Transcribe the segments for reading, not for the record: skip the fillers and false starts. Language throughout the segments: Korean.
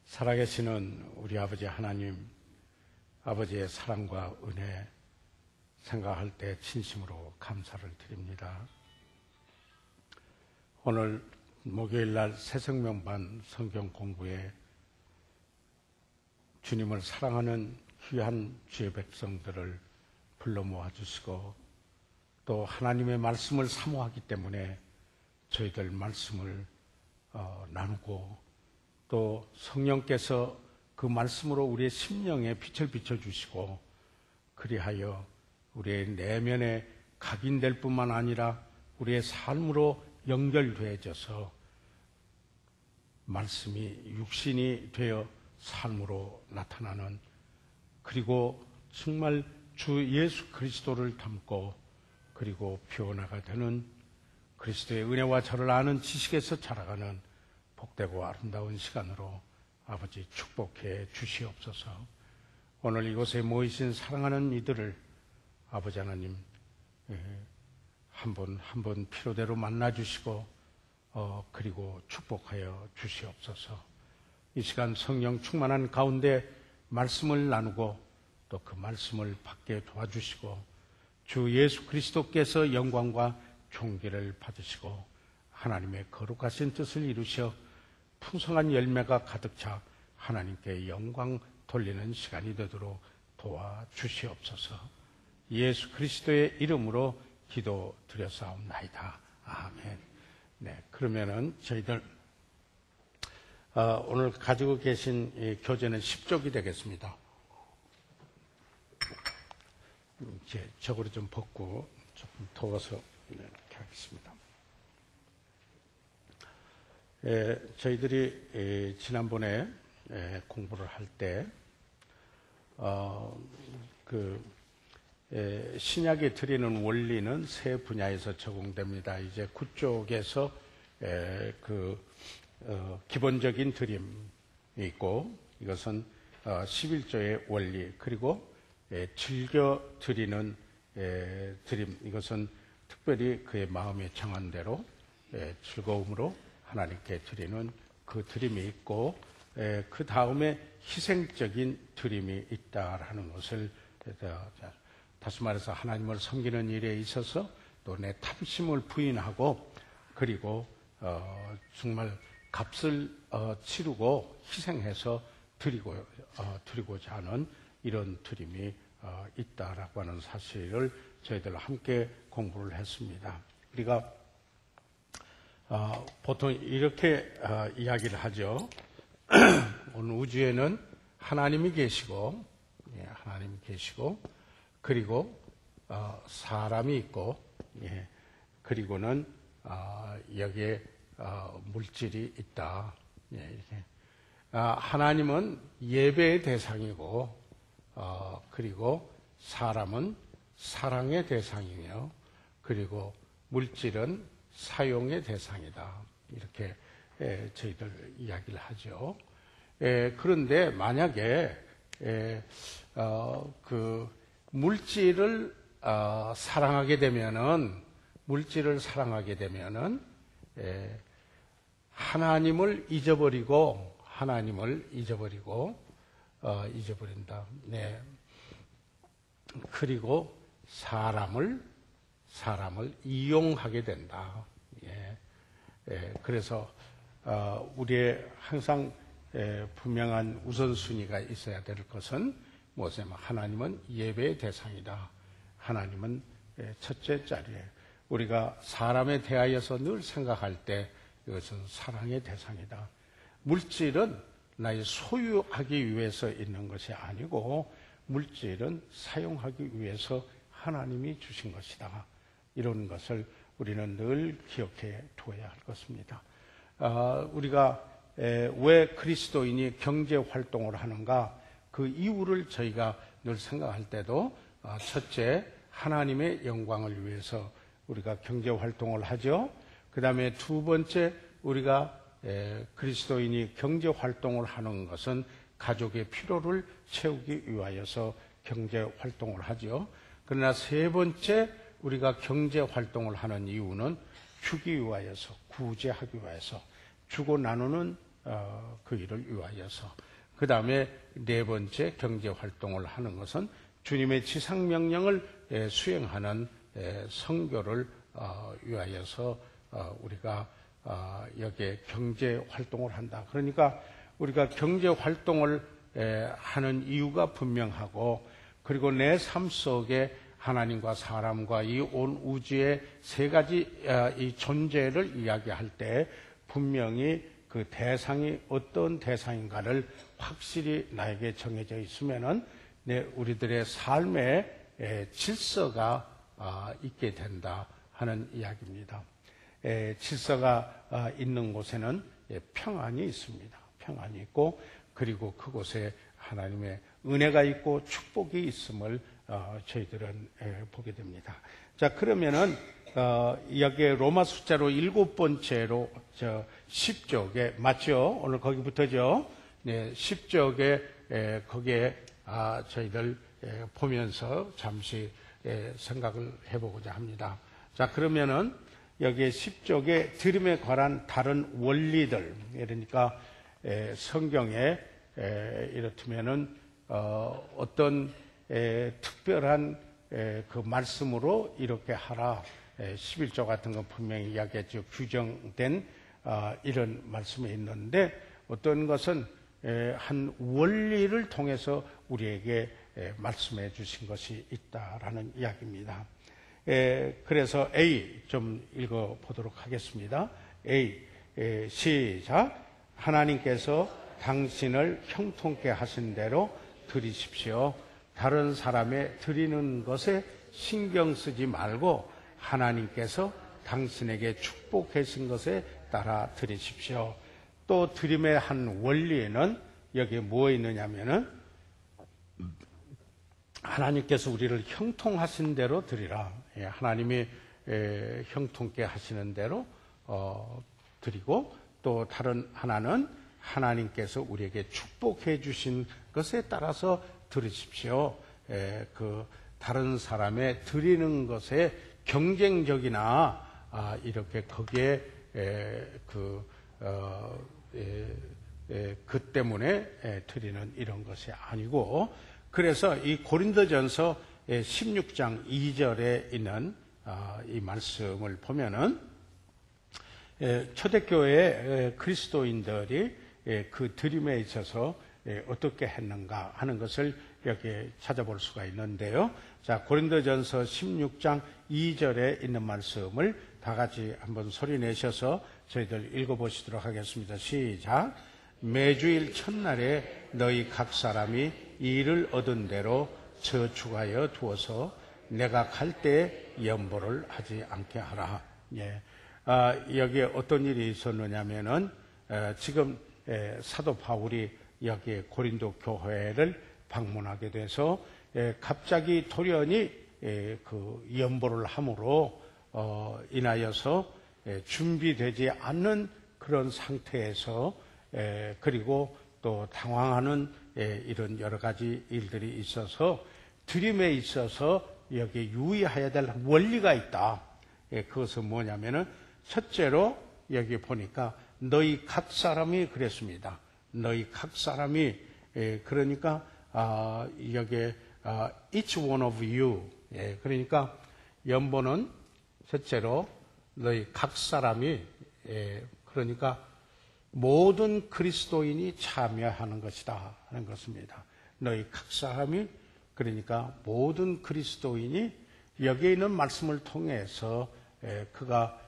살아계시는 우리 아버지 하나님, 아버지의 사랑과 은혜 생각할 때 진심으로 감사를 드립니다. 오늘 목요일날 새생명반 성경 공부에 주님을 사랑하는 귀한 주의 백성들을 불러 모아주시고 또 하나님의 말씀을 사모하기 때문에 저희들 말씀을 나누고 또 성령께서 그 말씀으로 우리의 심령에 빛을 비춰주시고 그리하여 우리의 내면에 각인될 뿐만 아니라 우리의 삶으로 연결되어져서 말씀이 육신이 되어 삶으로 나타나는, 그리고 정말 주 예수 그리스도를 닮고 그리고 변화가 되는, 그리스도의 은혜와 저를 아는 지식에서 자라가는 복되고 아름다운 시간으로 아버지 축복해 주시옵소서. 오늘 이곳에 모이신 사랑하는 이들을 아버지 하나님 한 분 한 분 필요대로 만나주시고 그리고 축복하여 주시옵소서. 이 시간 성령 충만한 가운데 말씀을 나누고 또 그 말씀을 받게 도와주시고 주 예수 그리스도께서 영광과 존귀를 받으시고 하나님의 거룩하신 뜻을 이루셔 풍성한 열매가 가득 차 하나님께 영광 돌리는 시간이 되도록 도와주시옵소서. 예수 그리스도의 이름으로 기도드렸사옵나이다. 아멘. 네, 그러면은 저희들 오늘 가지고 계신 이 교재는 10쪽이 되겠습니다. 이제 저거를 좀 벗고 조금 더워서 이렇게 하겠습니다. 저희들이 지난번에 공부를 할 때 신약이 드리는 원리는 세 분야에서 적용됩니다. 이제 9쪽에서 기본적인 드림이 있고, 이것은 11조의 원리, 그리고 즐겨 드리는 드림, 이것은 특별히 그의 마음에 정한 대로 즐거움으로 하나님께 드리는 그 드림이 있고, 그 다음에 희생적인 드림이 있다라는 것을, 다시 말해서 하나님을 섬기는 일에 있어서 또 내 탐심을 부인하고 그리고 정말 값을 치르고 희생해서 드리고자 하는 이런 드림이 있다라고 하는 사실을 저희들 함께 공부를 했습니다. 우리가 보통 이렇게 이야기를 하죠. 오늘 우주에는 하나님이 계시고, 하나님이 계시고, 그리고 사람이 있고, 그리고는 여기에 물질이 있다. 이렇게. 하나님은 예배의 대상이고, 그리고 사람은 사랑의 대상이며, 그리고 물질은 사용의 대상이다. 이렇게 저희들 이야기를 하죠. 그런데 만약에 물질을 사랑하게 되면은 하나님을 잊어버린다. 네. 그리고 사람을 이용하게 된다. 그래서 우리의 항상 분명한 우선순위가 있어야 될 것은 무엇이냐면 하나님은 예배의 대상이다. 하나님은 첫째 자리에, 우리가 사람에 대하여서 늘 생각할 때 이것은 사랑의 대상이다. 물질은 나의 소유하기 위해서 있는 것이 아니고 물질은 사용하기 위해서 하나님이 주신 것이다. 이런 것을 우리는 늘 기억해 두어야 할 것입니다. 우리가 왜 그리스도인이 경제 활동을 하는가, 그 이유를 저희가 늘 생각할 때도 첫째, 하나님의 영광을 위해서 우리가 경제 활동을 하죠. 그 다음에 두 번째, 우리가 그리스도인이 경제 활동을 하는 것은 가족의 필요를 채우기 위하여서 경제 활동을 하죠. 그러나 세 번째, 우리가 경제 활동을 하는 이유는 주기 위하여서, 구제하기 위해서, 주고 나누는 그 일을 위하여서. 그 다음에 네 번째 경제 활동을 하는 것은 주님의 지상명령을 수행하는 선교를 위하여서 우리가 여기에 경제 활동을 한다. 그러니까 우리가 경제 활동을 하는 이유가 분명하고, 그리고 내 삶 속에 하나님과 사람과 이 온 우주의 세 가지 이 존재를 이야기할 때 분명히 그 대상이 어떤 대상인가를 확실히 나에게 정해져 있으면은 우리들의 삶의 질서가 있게 된다 하는 이야기입니다. 질서가 있는 곳에는 평안이 있습니다. 평안이 있고, 그리고 그곳에 하나님의 은혜가 있고 축복이 있음을 저희들은 보게 됩니다. 자, 그러면은 여기에 로마 숫자로 7번째로 10쪽에 맞죠? 오늘 거기부터죠. 네, 10쪽에 거기에 저희들 보면서 잠시 생각을 해보고자 합니다. 자, 그러면은 여기에 10쪽에 드림에 관한 다른 원리들, 그러니까 성경에 이렇다면은 어떤 특별한 그 말씀으로 이렇게 하라, 11조 같은 건 분명히 이야기했죠. 규정된 이런 말씀이 있는데, 어떤 것은 한 원리를 통해서 우리에게 말씀해 주신 것이 있다라는 이야기입니다. 그래서 A 좀 읽어보도록 하겠습니다. A, 시작. 하나님께서 당신을 형통케 하신 대로 드리십시오. 다른 사람의 드리는 것에 신경 쓰지 말고 하나님께서 당신에게 축복하신 것에 따라 드리십시오. 또 드림의 한 원리에는 여기에 뭐 있느냐면은 하나님께서 우리를 형통하신 대로 드리라. 하나님이 형통케 하시는 대로 드리고, 또 다른 하나는 하나님께서 우리에게 축복해 주신 것에 따라서 드리십시오. 그 다른 사람의 드리는 것에 경쟁적이나 이렇게 거기에 그 때문에 드리는 이런 것이 아니고, 그래서 이 고린도전서 16장 2절에 있는 이 말씀을 보면은 초대교회 그리스도인들이 그 드림에 있어서 어떻게 했는가 하는 것을 여기 찾아볼 수가 있는데요. 자, 고린도전서 16장 2절에 있는 말씀을 다 같이 한번 소리 내셔서 저희들 읽어보시도록 하겠습니다. 시작. 매주일 첫날에 너희 각 사람이 일을 얻은 대로 저축하여 두어서 내가 갈 때 연보를 하지 않게 하라. 예. 여기에 어떤 일이 있었느냐면은 지금 사도 바울이 여기 고린도 교회를 방문하게 돼서 갑자기 돌연히 그 연보를 함으로 인하여서 준비되지 않는 그런 상태에서 그리고 또 당황하는 이런 여러 가지 일들이 있어서 드림에 있어서 여기 유의해야 될 원리가 있다. 그것은 뭐냐면은 첫째로 여기 보니까 너희 각 사람이 그랬습니다. 너희 각 사람이 그러니까 여기 each one of you, 그러니까 연보는 첫째로 너희 각 사람이 그러니까 모든 그리스도인이 참여하는 것이다 하는 것입니다. 너희 각 사람이 그러니까 모든 그리스도인이 여기에 있는 말씀을 통해서 그가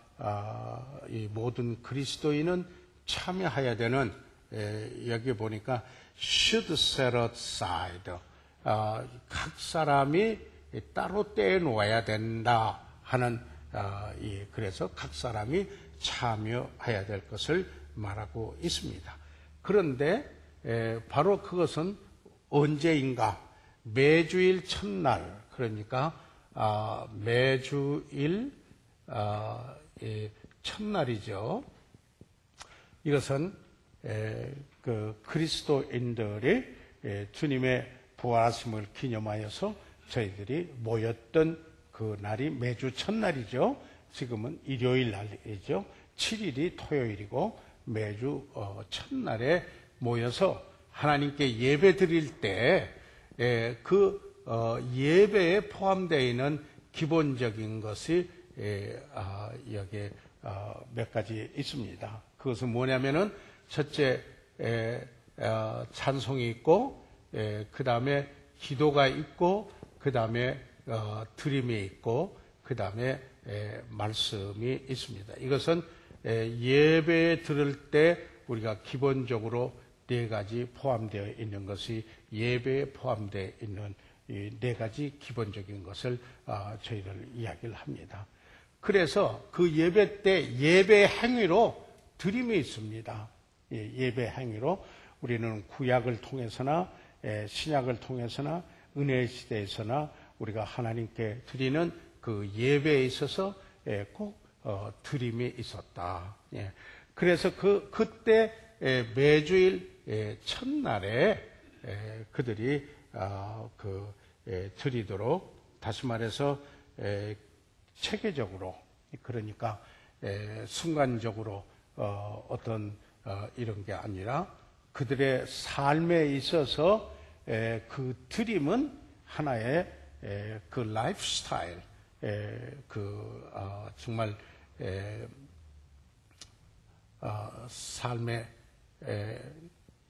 이 모든 그리스도인은 참여해야 되는 여기 보니까 should set aside 각 사람이 따로 떼놓아야 된다 하는 그래서 각 사람이 참여해야 될 것을 말하고 있습니다. 그런데 바로 그것은 언제인가? 매주일 첫날, 그러니까 매주일 첫날이죠. 이것은 그 그리스도인들이 주님의 부활하심을 기념하여서 저희들이 모였던 그 날이 매주 첫날이죠. 지금은 일요일 날이죠. 7일이 토요일이고 매주 첫날에 모여서 하나님께 예배 드릴 때 그 예배에 포함되어 있는 기본적인 것이 여기에 몇 가지 있습니다. 그것은 뭐냐면은 첫째 찬송이 있고 그 다음에 기도가 있고 그 다음에 드림이 있고 그 다음에 말씀이 있습니다. 이것은 예배에 들을 때 우리가 기본적으로 네 가지 포함되어 있는 것이 예배에 포함되어 있는 이 네 가지 기본적인 것을 저희들 이야기를 합니다. 그래서 그 예배 때 예배 행위로 드림이 있습니다. 예배 행위로 우리는 구약을 통해서나 신약을 통해서나 은혜의 시대에서나 우리가 하나님께 드리는 그 예배에 있어서 꼭 드림이 있었다. 그래서 그때 매주일 첫날에 그들이 드리도록, 다시 말해서 체계적으로, 그러니까 순간적으로 이런 게 아니라 그들의 삶에 있어서 그 드림은 하나의 그 라이프 스타일, 정말 삶의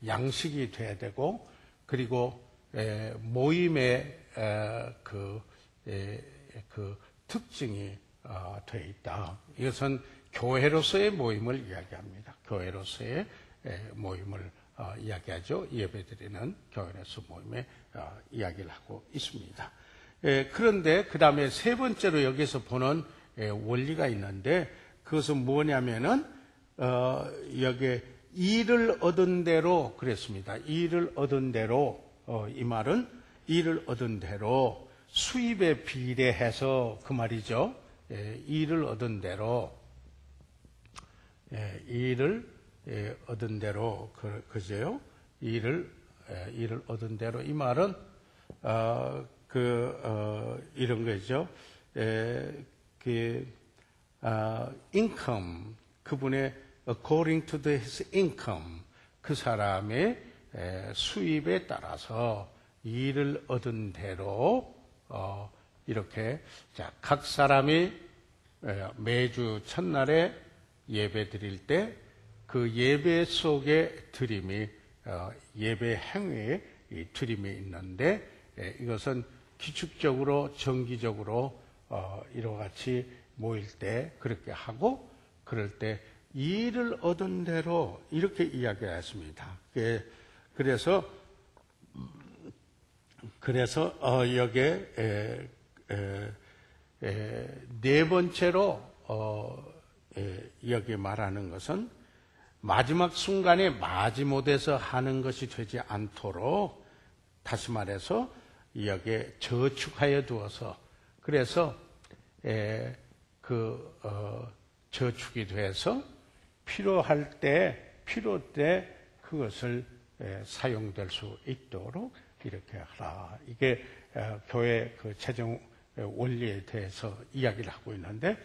양식이 돼야 되고, 그리고 모임의 그 특징이 되어 있다. 이것은 교회로서의 모임을 이야기합니다. 교회로서의 모임을 이야기하죠. 예배드리는 교회로서 모임에 이야기를 하고 있습니다. 그런데 그 다음에 세 번째로 여기서 보는 원리가 있는데, 그것은 뭐냐면은 여기에 일을 얻은 대로 그랬습니다. 일을 얻은 대로, 이 말은 일을 얻은 대로 수입에 비례해서 그 말이죠. 일을 얻은 대로, 일을 얻은 대로, 그죠? 일을 얻은 대로, 이 말은 이런 거죠. income, 그분의 according to his income, 그 사람의 수입에 따라서 일을 얻은 대로 이렇게 각 사람이 매주 첫날에 예배 드릴 때 그 예배 속에 드림이 예배 행위에 드림이 있는데, 이것은 기축적으로 정기적으로 이와 같이 모일 때 그렇게 하고, 그럴 때 일을 얻은 대로 이렇게 이야기했습니다. 그래서 여기에 네 번째로 여기 말하는 것은 마지막 순간에 마지못해서 하는 것이 되지 않도록, 다시 말해서 여기에 저축하여 두어서, 그래서 저축이 돼서 필요할 때, 필요 때 그것을 사용될 수 있도록 이렇게 하라. 이게 교회 그 재정 원리에 대해서 이야기를 하고 있는데,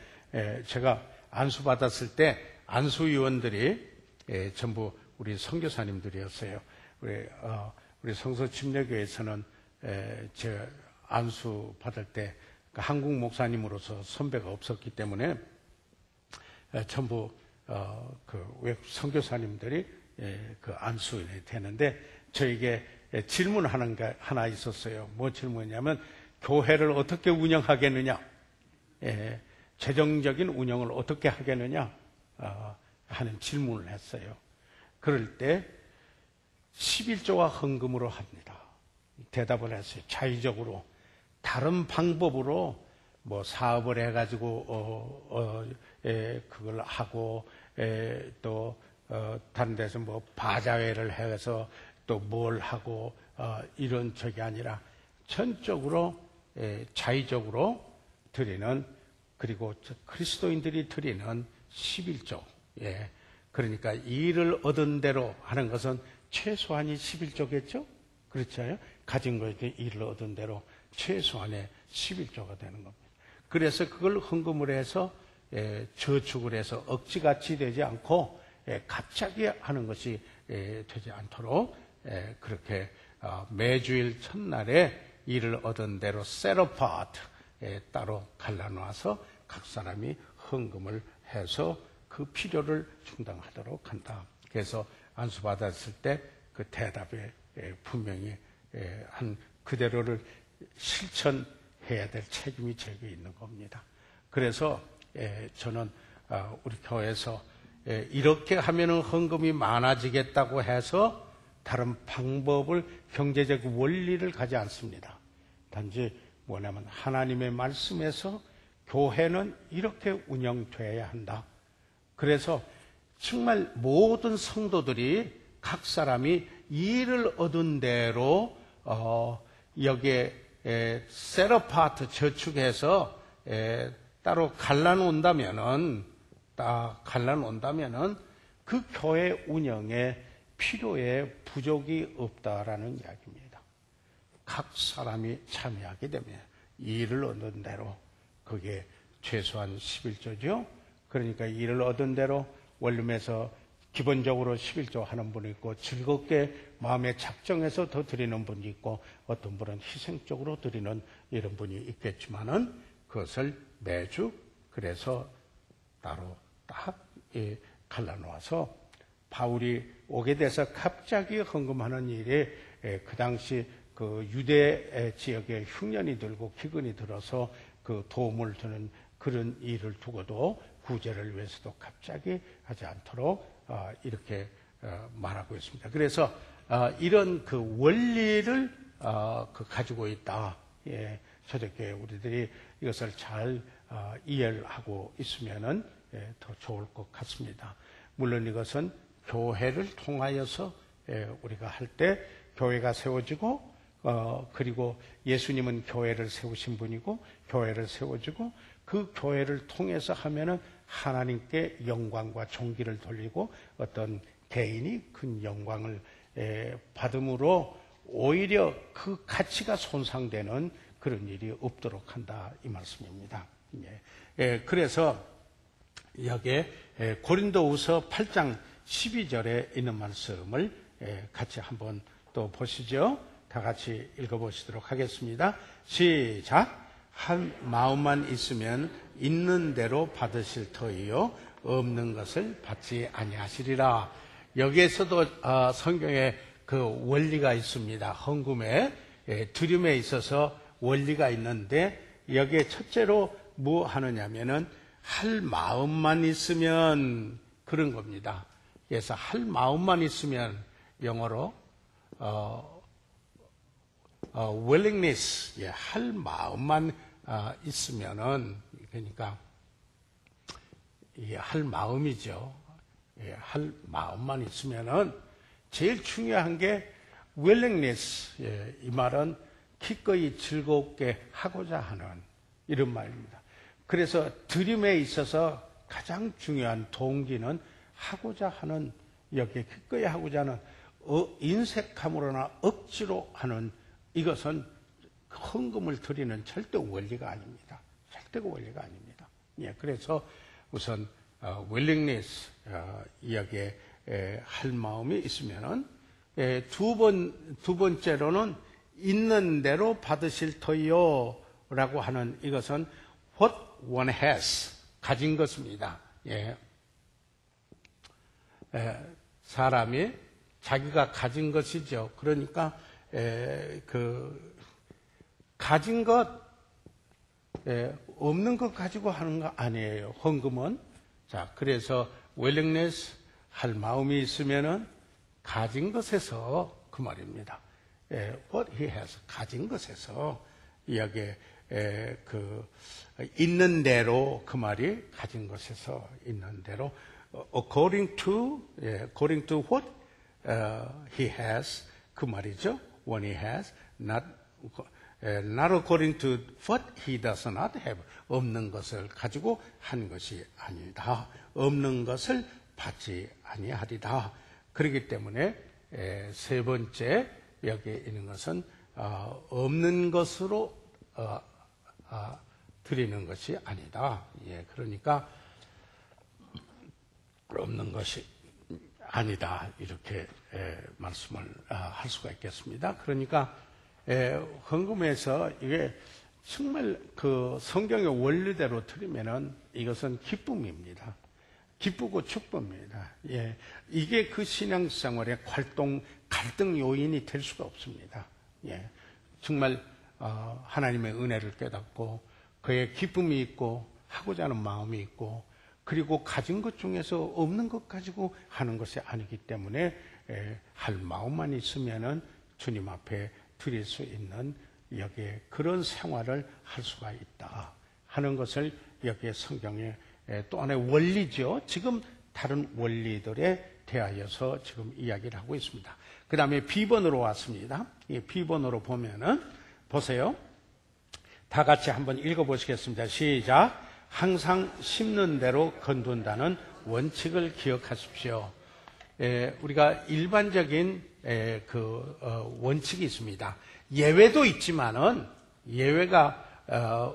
제가 안수 받았을 때 안수위원들이 전부 우리 선교사님들이었어요. 우리 성서 침례교회에서는 제 안수 받을 때 한국 목사님으로서 선배가 없었기 때문에 전부 외국 선교사님들이 그 안수인이 되는데, 저에게 질문하는 게 하나 있었어요. 뭐 질문이냐면, 교회를 어떻게 운영하겠느냐, 재정적인 운영을 어떻게 하겠느냐 하는 질문을 했어요. 그럴 때 11조와 헌금으로 합니다. 대답을 했어요. 자의적으로. 다른 방법으로 뭐 사업을 해가지고 그걸 하고, 또 다른 데서 뭐 바자회를 해서 또 뭘 하고 이런 적이 아니라 전적으로 자의적으로 드리는, 그리고 그리스도인들이 드리는 11조. 그러니까 일을 얻은 대로 하는 것은 최소한이 11조겠죠? 그렇잖아요. 가진 거에 일을 얻은 대로 최소한의 11조가 되는 겁니다. 그래서 그걸 헌금을 해서 저축을 해서 억지같이 되지 않고 갑자기 하는 것이 되지 않도록 그렇게 매주일 첫날에 이를 얻은 대로 세러파트 따로 갈라놓아서 각 사람이 헌금을 해서 그 필요를 충당하도록 한다. 그래서 안수 받았을 때 그 대답에 분명히 한 그대로를 실천해야 될 책임이 제게 있는 겁니다. 그래서 저는 우리 교회에서 이렇게 하면은 헌금이 많아지겠다고 해서 다른 방법을 경제적 원리를 가지 않습니다. 단지 뭐냐면 하나님의 말씀에서 교회는 이렇게 운영돼야 한다. 그래서 정말 모든 성도들이 각 사람이 일을 얻은 대로 여기에 셋어파트 저축해서 따로 갈라놓는다면은 그 교회 운영에 필요에 부족이 없다라는 이야기입니다. 각 사람이 참여하게 되면 일을 얻은 대로 그게 최소한 11조죠. 그러니까 일을 얻은 대로 원룸에서 기본적으로 11조 하는 분이 있고 즐겁게 마음에 작정해서 더 드리는 분이 있고 어떤 분은 희생적으로 드리는 이런 분이 있겠지만은 그것을 매주 그래서 따로 딱 갈라놓아서 바울이 오게 돼서 갑자기 헌금하는 일에 그 당시 그 유대 지역에 흉년이 들고 기근이 들어서 그 도움을 주는 그런 일을 두고도 구제를 위해서도 갑자기 하지 않도록 이렇게 말하고 있습니다. 그래서 이런 그 원리를 가지고 있다. 초대교회 우리들이 이것을 잘 이해를 하고 있으면은 더 좋을 것 같습니다. 물론 이것은 교회를 통하여서 우리가 할 때 교회가 세워지고 그리고 예수님은 교회를 세우신 분이고 교회를 세워지고 그 교회를 통해서 하면은 하나님께 영광과 존귀를 돌리고 어떤 개인이 큰 영광을 받음으로 오히려 그 가치가 손상되는 그런 일이 없도록 한다 이 말씀입니다. 그래서 여기에 고린도후서 8장 12절에 있는 말씀을 같이 한번 또 보시죠. 다 같이 읽어보시도록 하겠습니다. 시작. 한 마음만 있으면 있는 대로 받으실 터이요 없는 것을 받지 아니하시리라. 여기에서도 성경에 그 원리가 있습니다. 헌금에 드림에 있어서 원리가 있는데 여기에 첫째로 뭐 하느냐면은 할 마음만 있으면 그런 겁니다. 그래서 할 마음만 있으면 영어로 willingness, 할 마음만 있으면은 그러니까 할 마음이죠. 할 마음만 있으면은 제일 중요한 게 willingness. 이 말은 기꺼이 즐겁게 하고자 하는 이런 말입니다. 그래서 드림에 있어서 가장 중요한 동기는 하고자 하는 여기에 기꺼이 하고자 하는 인색함으로나 억지로 하는 이것은 헌금을 드리는 절대 원리가 아닙니다. 절대 원리가 아닙니다. 그래서 우선 willingness 여기에 할 마음이 있으면은 두 번째로는 있는 대로 받으실 터요라고 하는 이것은 what one has 가진 것입니다. 사람이 자기가 가진 것이죠. 그러니까 그 가진 것 없는 것 가지고 하는 거 아니에요. 헌금은. 자, 그래서 willingness 할 마음이 있으면은 가진 것에서 그 말입니다. what he has 가진 것에서 여기에 그 있는 대로 그 말이 가진 것에서 있는 대로 according to what he has 그 말이죠. When he has not according to what he does not have 없는 것을 가지고 한 것이 아니다. 없는 것을 받지 아니하리다. 그렇기 때문에 세 번째 여기에 있는 것은 없는 것으로 드리는 것이 아니다. 그러니까 없는 것이 아니다 이렇게 말씀을 할 수가 있겠습니다. 그러니까 헌금에서 이게 정말 그 성경의 원리대로 들으면은 이것은 기쁨입니다. 기쁘고 축복입니다. 예, 이게 그 신앙생활의 갈등 요인이 될 수가 없습니다. 예, 정말 하나님의 은혜를 깨닫고 그의 기쁨이 있고 하고자 하는 마음이 있고 그리고 가진 것 중에서 없는 것 가지고 하는 것이 아니기 때문에 할 마음만 있으면은 주님 앞에 드릴 수 있는 여기에 그런 생활을 할 수가 있다 하는 것을 여기에 성경에 또 하나의 원리죠. 지금 다른 원리들에 대하여서 지금 이야기를 하고 있습니다. 그 다음에 B번으로 왔습니다. B번으로 보면은 보세요. 다 같이 한번 읽어보시겠습니다. 시작. 항상 심는 대로 거둔다는 원칙을 기억하십시오. 우리가 일반적인 원칙이 있습니다. 예외도 있지만은 예외가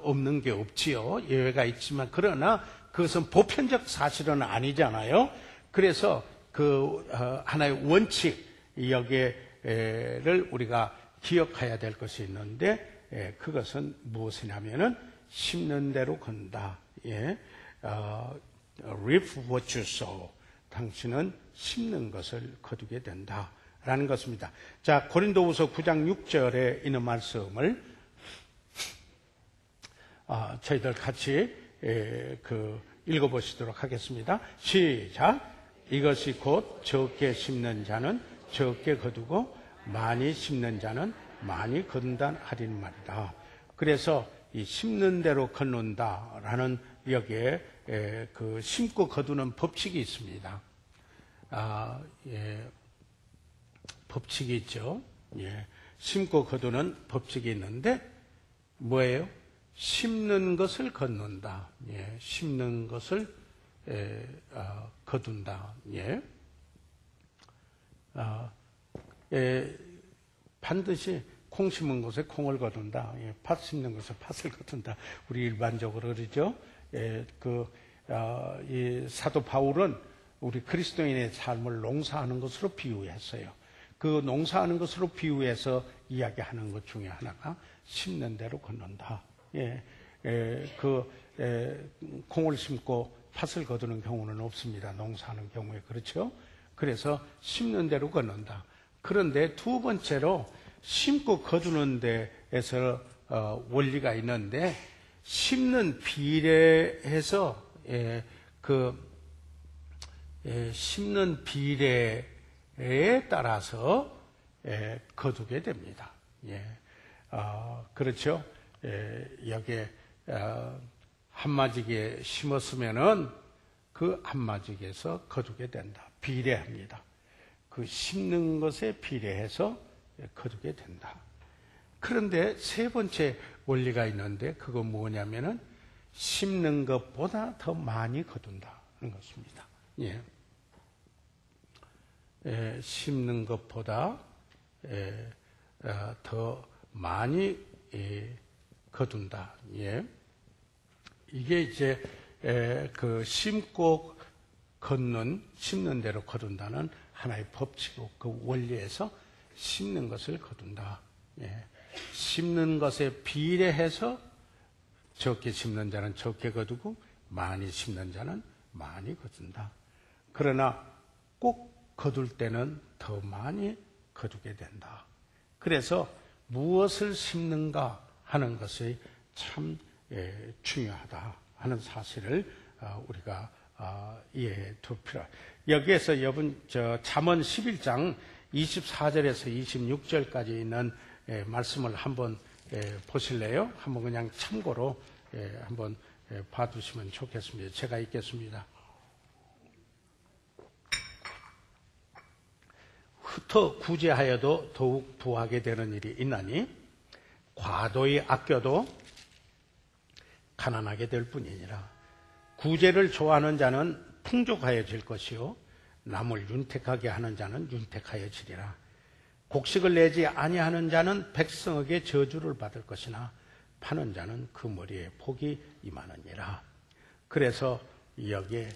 없는 게 없지요. 예외가 있지만 그러나 그것은 보편적 사실은 아니잖아요. 그래서 그 하나의 원칙 여기를 우리가 기억해야 될 것이 있는데 그것은 무엇이냐면은 심는 대로 건다. 예, reap what you sow. 당신은 심는 것을 거두게 된다라는 것입니다. 자, 고린도후서 9장 6절에 있는 말씀을 저희들 같이 읽어보시도록 하겠습니다. 시작. 이것이 곧 적게 심는 자는 적게 거두고 많이 심는 자는 많이 거둔다 하리는 말이다. 그래서 이 심는 대로 거둔다라는 여기에 그 심고 거두는 법칙이 있습니다. 법칙이 있죠. 예, 심고 거두는 법칙이 있는데 뭐예요? 심는 것을 거둔다. 예, 심는 것을 거둔다. 예. 반드시 콩 심은 곳에 콩을 거둔다. 예, 팥 심는 곳에 팥을 거둔다. 우리 일반적으로 그러죠. 이 사도 바울은 우리 그리스도인의 삶을 농사하는 것으로 비유했어요. 그 농사하는 것으로 비유해서 이야기하는 것 중에 하나가 심는 대로 걷는다. 예, 콩을 심고 팥을 거두는 경우는 없습니다. 농사하는 경우에 그렇죠. 그래서 심는 대로 걷는다. 그런데 두 번째로 심고 거두는 데에서 원리가 있는데 심는 비례해서 심는 비례에 따라서 거두게 됩니다. 예, 그렇죠. 여기에 한마디에 심었으면은 그 한마디에서 거두게 된다. 비례합니다. 그 심는 것에 비례해서 거두게 된다. 그런데 세 번째 원리가 있는데 그건 뭐냐면은 심는 것보다 더 많이 거둔다는 것입니다. 예. 심는 것보다 더 많이 거둔다. 예. 이게 이제 그 심고 심는 대로 거둔다는 하나의 법칙이고 그 원리에서 심는 것을 거둔다. 예. 심는 것에 비례해서 적게 심는 자는 적게 거두고 많이 심는 자는 많이 거둔다. 그러나 꼭 거둘 때는 더 많이 거두게 된다. 그래서 무엇을 심는가 하는 것이 참 중요하다 하는 사실을 우리가 이해해 둘 필요합니다. 여기에서 여러분 잠언 11장 24절에서 26절까지 있는 말씀을 한번 보실래요? 한번 그냥 참고로 한번 봐두시면 좋겠습니다. 제가 읽겠습니다. 흩어 구제하여도 더욱 부하게 되는 일이 있나니 과도히 아껴도 가난하게 될 뿐이니라. 구제를 좋아하는 자는 풍족하여질 것이요 남을 윤택하게 하는 자는 윤택하여지리라. 곡식을 내지 아니하는 자는 백성에게 저주를 받을 것이나 파는 자는 그 머리에 복이 임하느니라. 그래서 여기에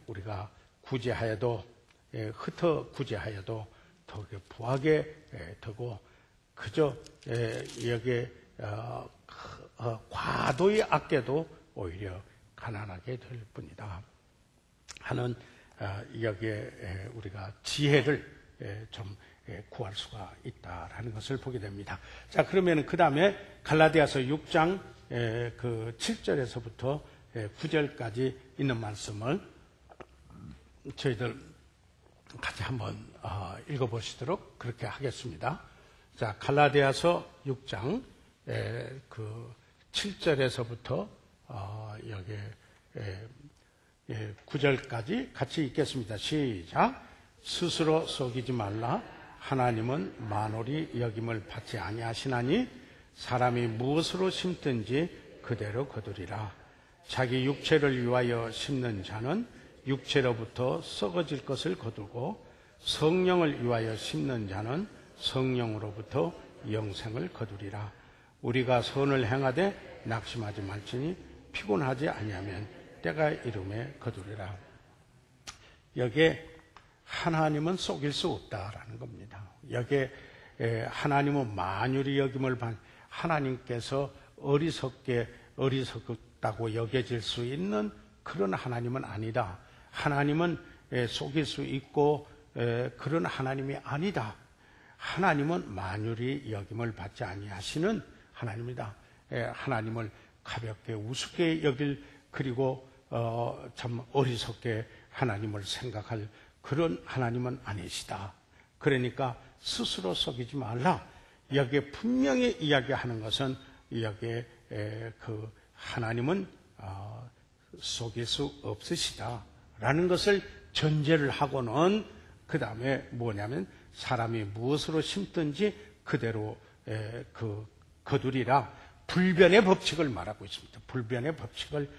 우리가 구제하여도 흩어 구제하여도 더욱에 부하게 되고 그저 여기에 과도히 아껴도 오히려 가난하게 될 뿐이다 하는 여기에 우리가 지혜를 좀 구할 수가 있다라는 것을 보게 됩니다. 자, 그러면 그 다음에 갈라디아서 6장 그 7절에서부터 9절까지 있는 말씀을 저희들 같이 한번 읽어보시도록 그렇게 하겠습니다. 자, 갈라디아서 6장 그 7절에서부터 여기 9절까지 같이 읽겠습니다. 시작. 스스로 속이지 말라. 하나님은 만홀히 여김을 받지 아니하시나니 사람이 무엇으로 심든지 그대로 거두리라. 자기 육체를 위하여 심는 자는 육체로부터 썩어질 것을 거두고 성령을 위하여 심는 자는 성령으로부터 영생을 거두리라. 우리가 선을 행하되 낙심하지 말지니 피곤하지 아니하면 때가 이름에 거두리라. 여기에 하나님은 속일 수 없다라는 겁니다. 여기에 하나님은 만유리 여김을 하나님께서 어리석다고 여겨질 수 있는 그런 하나님은 아니다. 하나님은 속일 수 있고 그런 하나님이 아니다. 하나님은 만유리 여김을 받지 아니하시는 하나님이다. 하나님을 가볍게 우습게 여길 그리고 참 어리석게 하나님을 생각할 그런 하나님은 아니시다. 그러니까 스스로 속이지 말라. 여기에 분명히 이야기하는 것은 여기에 그 하나님은 속일 수 없으시다라는 것을 전제를 하고는 그 다음에 뭐냐면 사람이 무엇으로 심든지 그대로 그 거두리라. 불변의 법칙을 말하고 있습니다. 불변의 법칙을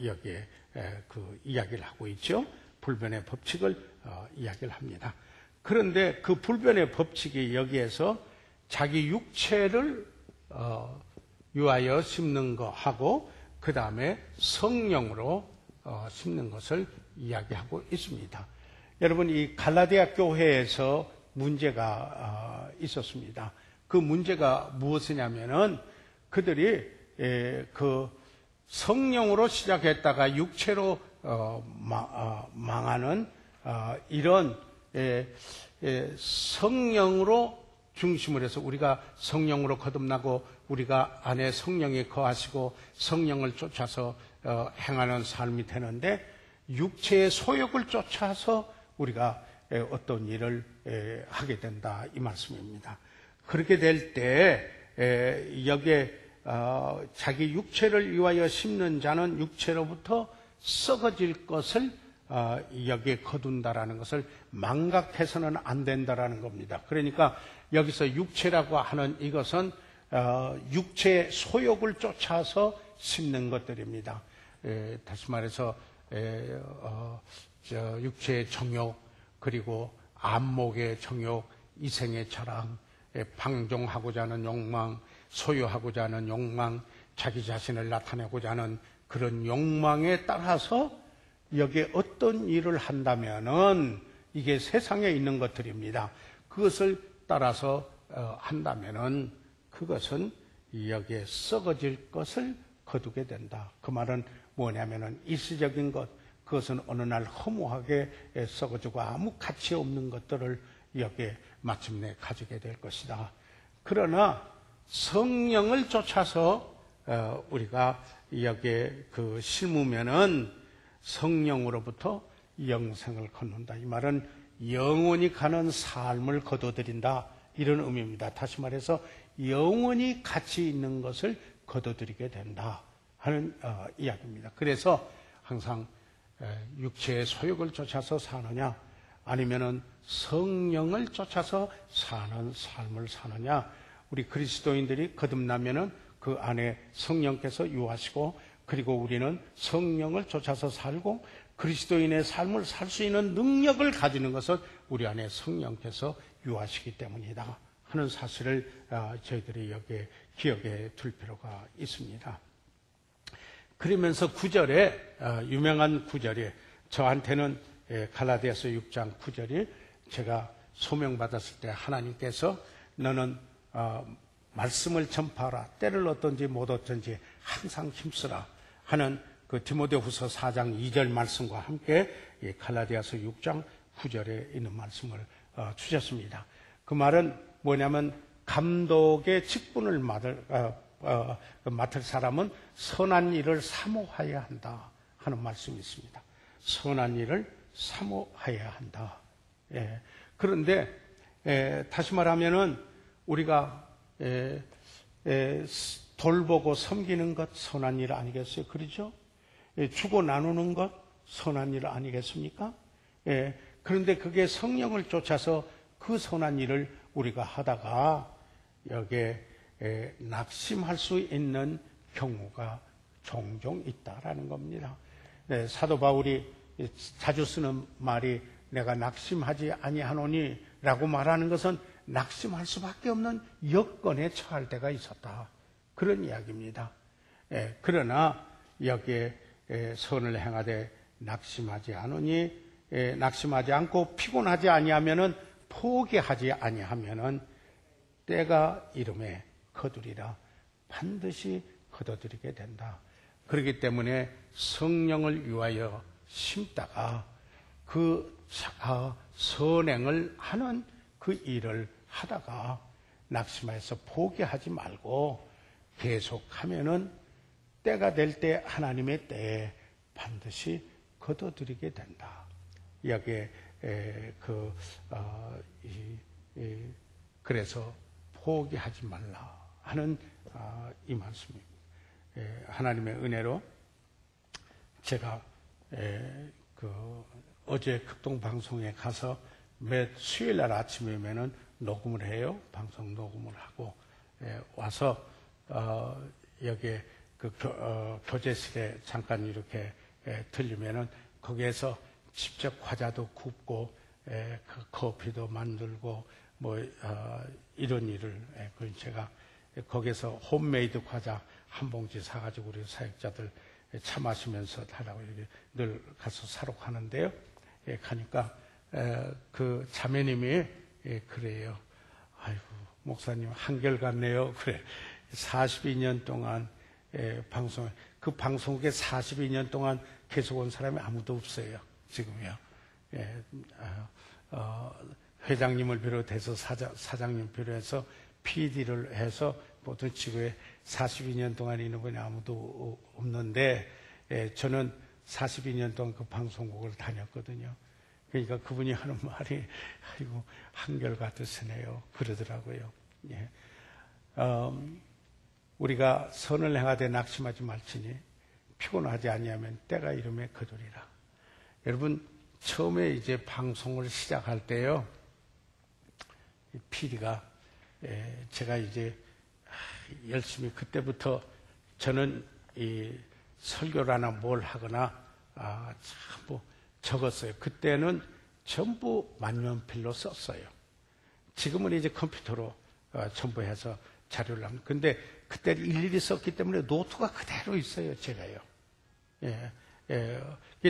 여기에 그 이야기를 하고 있죠. 불변의 법칙을 이야기를 합니다. 그런데 그 불변의 법칙이 여기에서 자기 육체를 위하여 심는 거하고 그 다음에 성령으로 심는 것을 이야기하고 있습니다. 여러분, 이 갈라디아 교회에서 문제가 있었습니다. 그 문제가 무엇이냐면은 그들이 그 성령으로 시작했다가 육체로 망하는 이런 성령으로 중심을 해서 우리가 성령으로 거듭나고 우리가 안에 성령이 거하시고 성령을 쫓아서 행하는 삶이 되는데 육체의 소욕을 쫓아서 우리가 어떤 일을 하게 된다 이 말씀입니다. 그렇게 될 때 여기에 자기 육체를 위하여 심는 자는 육체로부터 썩어질 것을 여기에 거둔다라는 것을 망각해서는 안 된다라는 겁니다. 그러니까 여기서 육체라고 하는 이것은 육체의 소욕을 쫓아서 심는 것들입니다. 다시 말해서 육체의 정욕, 그리고 안목의 정욕, 이생의 자랑, 방종하고자 하는 욕망, 소유하고자 하는 욕망, 자기 자신을 나타내고자 하는 그런 욕망에 따라서 여기에 어떤 일을 한다면은 이게 세상에 있는 것들입니다. 그것을 따라서 한다면은 그것은 여기에 썩어질 것을 거두게 된다. 그 말은 뭐냐면은 일시적인 것, 그것은 어느 날 허무하게 썩어지고 아무 가치 없는 것들을 여기에 마침내 가지게 될 것이다. 그러나 성령을 쫓아서 우리가 여기에 그 심으면은 성령으로부터 영생을 거둔다. 이 말은 영원히 가는 삶을 거둬들인다. 이런 의미입니다. 다시 말해서 영원히 가치 있는 것을 거둬들이게 된다 하는 이야기입니다. 그래서 항상 육체의 소욕을 쫓아서 사느냐 아니면은 성령을 쫓아서 사는 삶을 사느냐. 우리 그리스도인들이 거듭나면은 그 안에 성령께서 유하시고 그리고 우리는 성령을 쫓아서 살고 그리스도인의 삶을 살 수 있는 능력을 가지는 것은 우리 안에 성령께서 유하시기 때문이다 하는 사실을 저희들이 여기에 기억해 둘 필요가 있습니다. 그러면서 9절에 유명한 9절에 저한테는 갈라디아서 6장 9절이 제가 소명받았을 때 하나님께서 너는 말씀을 전파하라. 때를 어떤지 못 어떤지 항상 힘쓰라 하는 그 디모데후서 4장 2절 말씀과 함께 갈라디아서 6장 9절에 있는 말씀을 주셨습니다. 그 말은 뭐냐면 감독의 직분을 맡을 사람은 선한 일을 사모하여야 한다 하는 말씀이 있습니다. 선한 일을 사모하여야 한다. 그런데 다시 말하면은 우리가 돌보고 섬기는 것 선한 일 아니겠어요? 그렇죠? 주고 나누는 것 선한 일 아니겠습니까? 그런데 그게 성령을 쫓아서 그 선한 일을 우리가 하다가 여기에 낙심할 수 있는 경우가 종종 있다라는 겁니다. 사도 바울이 자주 쓰는 말이 내가 낙심하지 아니하노니 라고 말하는 것은 낙심할 수밖에 없는 여건에 처할 때가 있었다. 그런 이야기입니다. 그러나 여기에 선을 행하되 낙심하지 않으니 낙심하지 않고 피곤하지 아니하면은 포기하지 아니하면은 때가 이름에 거두리라. 반드시 거둬들이게 된다. 그렇기 때문에 성령을 위하여 심다가 그 선행을 하는 그 일을 하다가 낙심해서 포기하지 말고 계속하면은 때가 될 때 하나님의 때에 반드시 거둬들이게 된다. 여기에 그래서 포기하지 말라 하는 이 말씀입니다. 하나님의 은혜로 제가 어제 극동 방송에 가서 매 수요일 날 아침이면은 녹음을 해요. 방송 녹음을 하고 와서 여기에 교제실에 잠깐 이렇게 들리면은 거기에서 직접 과자도 굽고 커피도 만들고 뭐 이런 일을 제가 거기서 홈메이드 과자 한 봉지 사가지고 우리 사역자들 차 마시면서 하라고 늘 가서 사러 가는데요. 가니까 그 자매님이 그래요. 아이고 목사님 한결같네요. 그래 42년 동안 그 방송국에 42년 동안 계속 온 사람이 아무도 없어요. 지금요. 회장님을 비롯해서 사장님 비롯해서 PD를 해서 모든 지구에 42년 동안 있는 분이 아무도 없는데 저는 42년 동안 그 방송국을 다녔거든요. 그러니까 그분이 하는 말이 아이고 한결같으시네요. 그러더라고요. 우리가 선을 행하되 낙심하지 말지니 피곤하지 아니하면 때가 이름에 거두리라. 여러분 처음에 이제 방송을 시작할 때요. PD가 제가 이제 열심히 그때부터 저는 이 설교라나 뭘 하거나 전부 적었어요. 그때는 전부 만년필로 썼어요. 지금은 이제 컴퓨터로 첨부해서 자료를 합니다. 근데 그때 일일이 썼기 때문에 노트가 그대로 있어요. 제가요.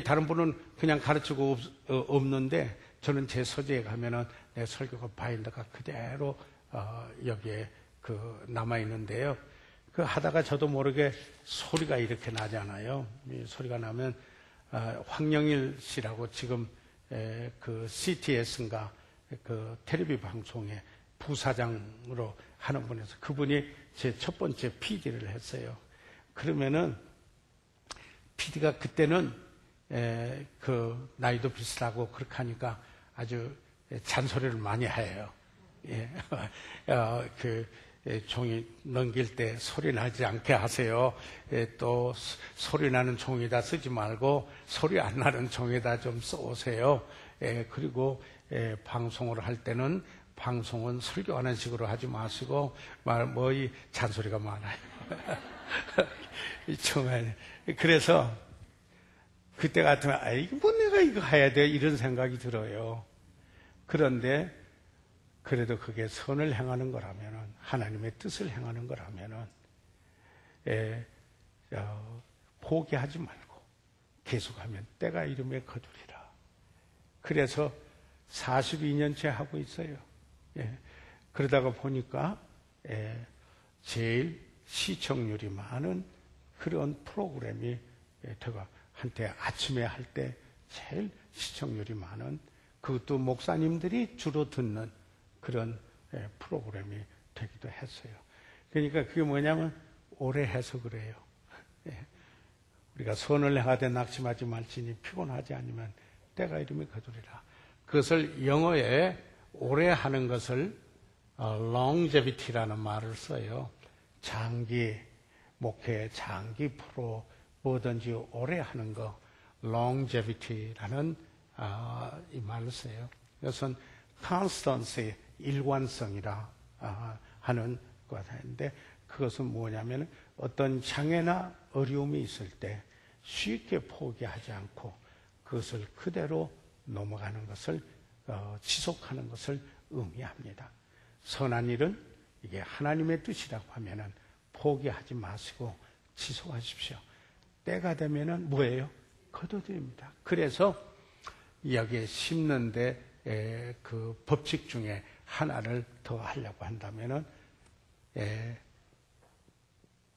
다른 분은 그냥 가르치고 없는데 저는 제 서재에 가면은 내 설교가 바인더가 그대로 여기에 남아 있는데요. 그 하다가 저도 모르게 소리가 이렇게 나잖아요. 이 소리가 나면 황영일 씨라고 지금 그 CTS인가 그 텔레비 방송의 부사장으로 하는 분에서 그분이 제 첫 번째 PD를 했어요. 그러면은 PD가 그때는 그 나이도 비슷하고 그렇게 하니까 아주 잔소리를 많이 해요. 종이 넘길 때 소리 나지 않게 하세요. 또 소리 나는 종이다 쓰지 말고 소리 안 나는 종이다 좀 써오세요. 그리고 방송을 할 때는 방송은 설교하는 식으로 하지 마시고 이 잔소리가 많아요. 정말 그래서 그때 같으면 뭐 내가 이거 해야 돼 이런 생각이 들어요. 그런데 그래도 그게 선을 행하는 거라면은 하나님의 뜻을 행하는 거라면은 포기하지 말고 계속하면 때가 이름에 거두리라. 그래서 42년째 하고 있어요. 예. 그러다가 보니까 제일 시청률이 많은 그런 프로그램이 제가 한때 아침에 할 때 제일 시청률이 많은, 그것도 목사님들이 주로 듣는 그런 프로그램이 되기도 했어요. 그러니까 그게 뭐냐면 오래 해서 그래요. 우리가 선을 행하되 낙심하지 말지니 피곤하지 않으면 때가 이르면 거두리라. 그것을 영어에 오래 하는 것을 longevity라는 말을 써요. 장기 목회, 장기 프로, 뭐든지 오래 하는 거 longevity라는 이 말을 써요. 이것은 constancy, 일관성이라 하는 것인데, 그것은 뭐냐면 어떤 장애나 어려움이 있을 때 쉽게 포기하지 않고 그것을 그대로 넘어가는 것을 지속하는 것을 의미합니다. 선한 일은 이게 하나님의 뜻이라고 하면은 포기하지 마시고 지속하십시오. 때가 되면은 뭐예요? 거둬들입니다. 그래서 여기에 심는데 그 법칙 중에 하나를 더 하려고 한다면은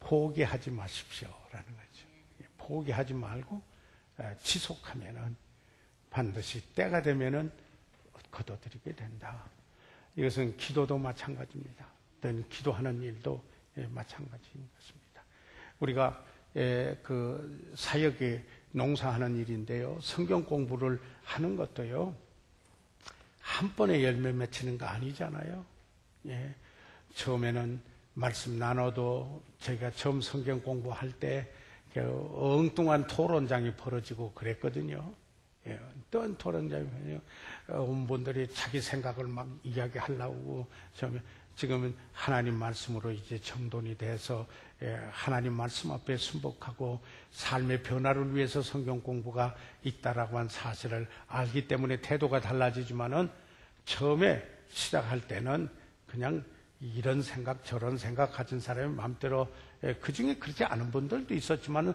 포기하지 마십시오라는 거죠. 포기하지 말고 지속하면은 반드시 때가 되면은 거둬들이게 된다. 이것은 기도도 마찬가지입니다. 어떤 기도하는 일도 마찬가지인 것입니다. 우리가 그 사역에 농사하는 일인데요, 성경 공부를 하는 것도요, 한 번에 열매 맺히는 거 아니잖아요. 처음에는 말씀 나눠도 저희가 처음 성경 공부할 때 엉뚱한 토론장이 벌어지고 그랬거든요. 어떤 토론장이 온 분들이 자기 생각을 막 이야기하려고, 지금은 하나님 말씀으로 이제 정돈이 돼서 하나님 말씀 앞에 순복하고 삶의 변화를 위해서 성경 공부가 있다라고 한 사실을 알기 때문에 태도가 달라지지만은, 처음에 시작할 때는 그냥 이런 생각 저런 생각 가진 사람의 마음대로, 그 중에 그렇지 않은 분들도 있었지만은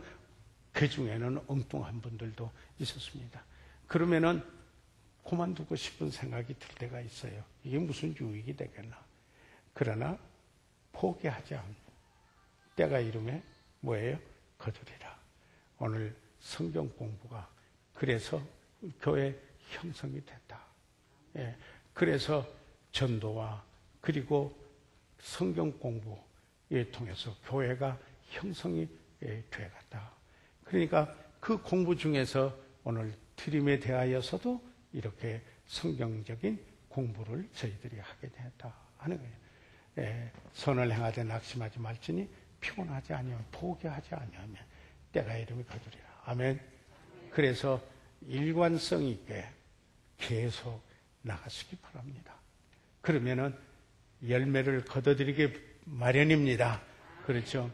그 중에는 엉뚱한 분들도 있었습니다. 그러면은 그만두고 싶은 생각이 들 때가 있어요. 이게 무슨 유익이 되겠나. 그러나 포기하지 않고 때가 이르면 뭐예요? 거두리라. 오늘 성경 공부가 그래서 교회 형성이 됐다. 그래서 전도와 그리고 성경 공부에 통해서 교회가 형성이 되어갔다. 그러니까 그 공부 중에서 오늘 드림에 대하여서도 이렇게 성경적인 공부를 저희들이 하게 되었다 하는 거예요. 선을 행하되 낙심하지 말지니 피곤하지 아니하면 포기하지 아니하면 때가 이르면 거두리라. 아멘. 그래서 일관성 있게 계속 나가시기 바랍니다. 그러면은 열매를 거둬들이기 마련입니다. 그렇죠?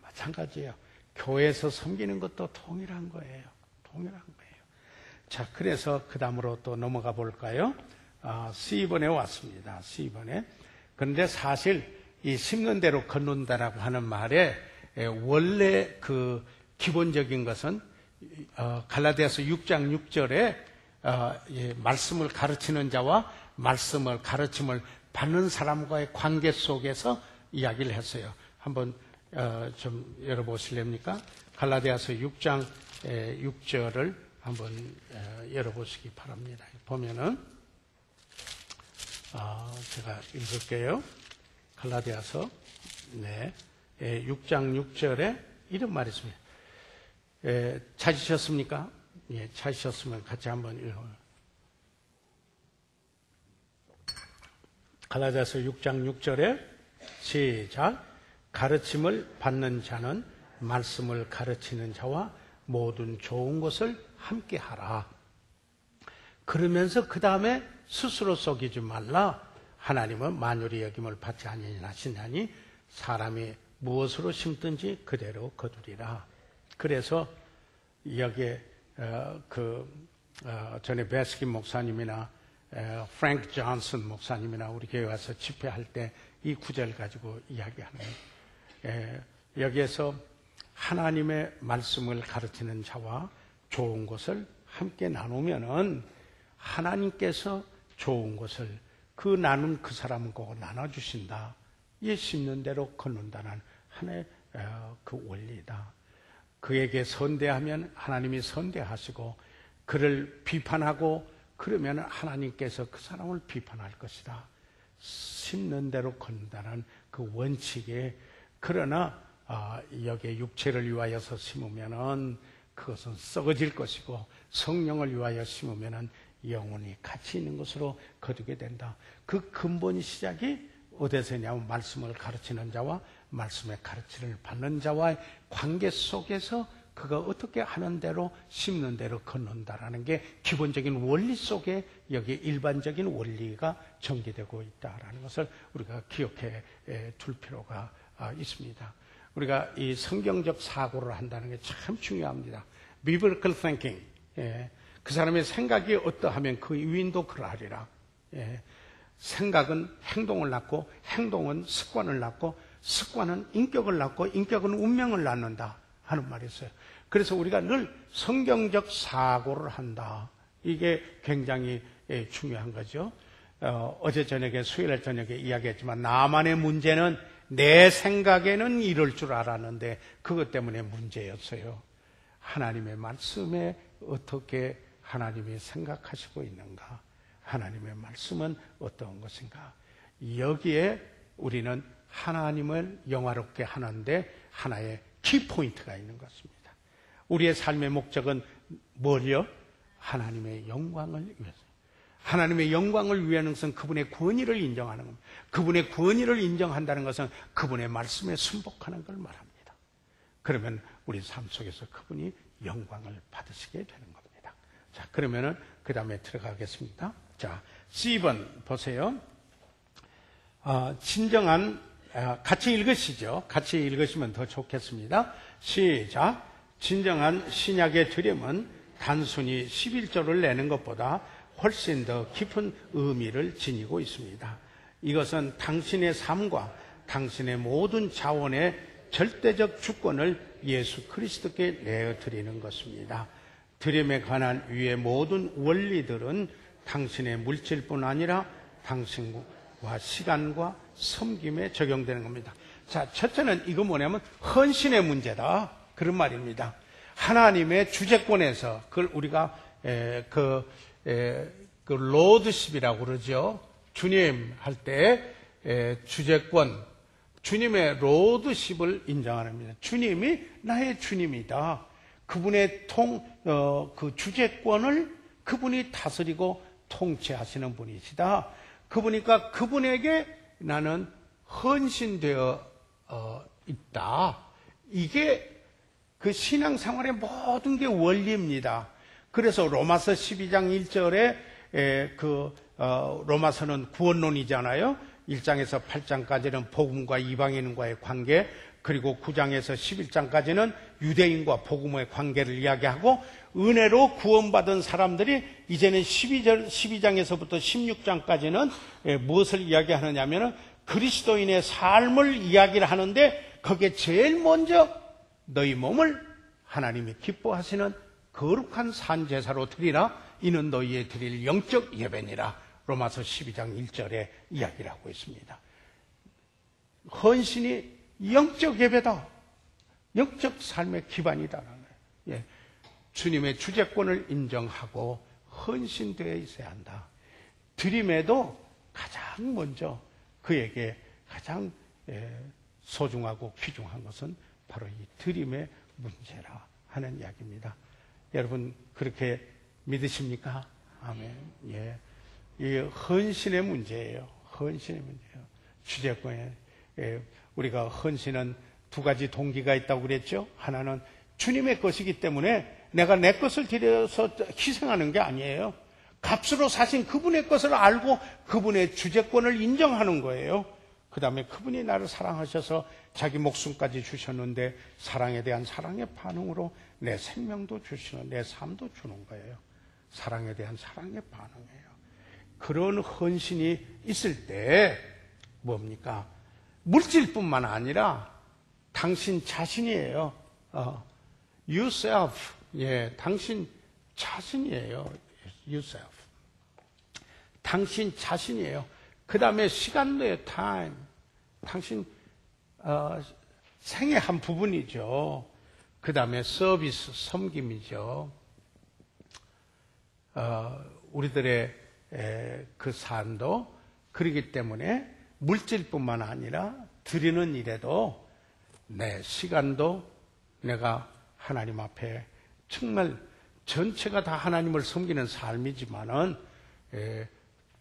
마찬가지예요. 교회에서 섬기는 것도 동일한 거예요. 동일한 거예요. 자, 그래서 그 다음으로 또 넘어가 볼까요? C번에 왔습니다. C번에. 그런데 사실 이 심는 대로 걷는다라고 하는 말에 원래 그 기본적인 것은 갈라디아서 6장 6절에 말씀을 가르치는 자와 말씀을 가르침을 받는 사람과의 관계 속에서 이야기를 했어요. 한번 좀 열어보실랍니까? 갈라디아서 6장 6절을 한번 열어보시기 바랍니다. 보면은 제가 읽을게요. 갈라디아서 6장 6절에 이런 말이 있습니다. 찾으셨습니까? 예, 찾으셨으면 같이 한번 읽어요. 갈라디아서 6장 6절에 시작. 가르침을 받는 자는 말씀을 가르치는 자와 모든 좋은 것을 함께 하라. 그러면서 그 다음에 스스로 속이지 말라. 하나님은 만유의 여김을 받지 아니하시나니 사람이 무엇으로 심든지 그대로 거두리라. 그래서 여기에 전에 베스킨 목사님이나 프랭크 존슨 목사님이나 우리 교회 와서 집회할 때 이 구절 가지고 이야기하는 거예요. 여기에서 하나님의 말씀을 가르치는 자와 좋은 것을 함께 나누면은 하나님께서 좋은 것을 그 나눈 그 사람은 꼭 나눠주신다. 이게 심는 대로 걷는다는 하나의 그 원리다. 그에게 선대하면 하나님이 선대하시고 그를 비판하고 그러면 하나님께서 그 사람을 비판할 것이다. 심는 대로 걷는다는 그 원칙에 그러나 여기에 육체를 위하여서 심으면은 그것은 썩어질 것이고 성령을 위하여 심으면은 영원히 가치 있는 것으로 거두게 된다. 그 근본 시작이 어디서냐면 말씀을 가르치는 자와 말씀의 가르침을 받는 자와의 관계 속에서 그가 어떻게 하는 대로 심는 대로 걷는다라는 게 기본적인 원리 속에 여기 일반적인 원리가 전개되고 있다라는 것을 우리가 기억해 둘 필요가 있습니다. 우리가 이 성경적 사고를 한다는 게 참 중요합니다. Biblical thinking. 그 사람의 생각이 어떠하면 그 유인도 그러하리라. 생각은 행동을 낳고 행동은 습관을 낳고 습관은 인격을 낳고 인격은 운명을 낳는다 하는 말이 있어요. 그래서 우리가 늘 성경적 사고를 한다. 이게 굉장히 중요한 거죠. 어제 저녁에 수요일 저녁에 이야기했지만 나만의 문제는 내 생각에는 이럴 줄 알았는데 그것 때문에 문제였어요. 하나님의 말씀에 어떻게 하나님이 생각하시고 있는가? 하나님의 말씀은 어떤 것인가? 여기에 우리는 하나님을 영화롭게 하는데 하나의 키포인트가 있는 것입니다. 우리의 삶의 목적은 뭐요? 하나님의 영광을 위해서. 하나님의 영광을 위하는 것은 그분의 권위를 인정하는 겁니다. 그분의 권위를 인정한다는 것은 그분의 말씀에 순복하는 걸 말합니다. 그러면 우리 삶 속에서 그분이 영광을 받으시게 되는 겁니다. 자, 그러면은 그 다음에 들어가겠습니다. 자, C번 보세요. 진정한 같이 읽으시죠. 같이 읽으시면 더 좋겠습니다. 시작. 진정한 신약의 드림은 단순히 11조를 내는 것보다 훨씬 더 깊은 의미를 지니고 있습니다. 이것은 당신의 삶과 당신의 모든 자원의 절대적 주권을 예수 그리스도께 내어드리는 것입니다. 드림에 관한 위의 모든 원리들은 당신의 물질뿐 아니라 당신과 시간과 섬김에 적용되는 겁니다. 자, 첫째는 이거 뭐냐면 헌신의 문제다. 그런 말입니다. 하나님의 주재권에서 그걸 우리가 그 로드십이라고 그러죠. 주님 할 때 주재권, 주님의 로드십을 인정하는 겁니다. 주님이 나의 주님이다. 그분의 그 주재권을 그분이 다스리고 통치하시는 분이시다. 그분이니까 그분에게 나는 헌신되어 있다. 이게 그 신앙생활의 모든 게 원리입니다. 그래서 로마서 12장 1절에 로마서는 구원론이잖아요. 1장에서 8장까지는 복음과 이방인과의 관계, 그리고 9장에서 11장까지는 유대인과 복음의 관계를 이야기하고 은혜로 구원받은 사람들이 이제는 12장에서부터 16장까지는 무엇을 이야기하느냐면은 그리스도인의 삶을 이야기를 하는데 거기에 제일 먼저 너희 몸을 하나님이 기뻐하시는 거룩한 산제사로 드리라. 이는 너희의 드릴 영적 예배니라. 로마서 12장 1절에 이야기를 하고 있습니다. 헌신이 영적 예배다. 영적 삶의 기반이다. 예. 주님의 주재권을 인정하고 헌신되어 있어야 한다. 드림에도 가장 먼저 그에게 가장 소중하고 귀중한 것은 바로 이 드림의 문제라 하는 이야기입니다. 여러분 그렇게 믿으십니까? 아멘. 예. 이 헌신의 문제예요. 헌신의 문제예요. 주재권에 우리가 헌신은 두 가지 동기가 있다고 그랬죠. 하나는 주님의 것이기 때문에 내가 내 것을 들여서 희생하는 게 아니에요. 값으로 사신 그분의 것을 알고 그분의 주재권을 인정하는 거예요. 그 다음에 그분이 나를 사랑하셔서 자기 목숨까지 주셨는데 사랑에 대한 사랑의 반응으로 내 생명도 주시는, 내 삶도 주는 거예요. 사랑에 대한 사랑의 반응이에요. 그런 헌신이 있을 때 뭡니까? 물질뿐만 아니라 당신 자신이에요. Yourself. 예, 당신 자신이에요. yourself. 당신 자신이에요. 그 다음에 시간도의 time. 당신 생의 한 부분이죠. 그 다음에 서비스, 섬김이죠. 우리들의 그 삶도 그렇기 때문에 물질뿐만 아니라 드리는 일에도 내 시간도 내가 하나님 앞에 정말 전체가 다 하나님을 섬기는 삶이지만은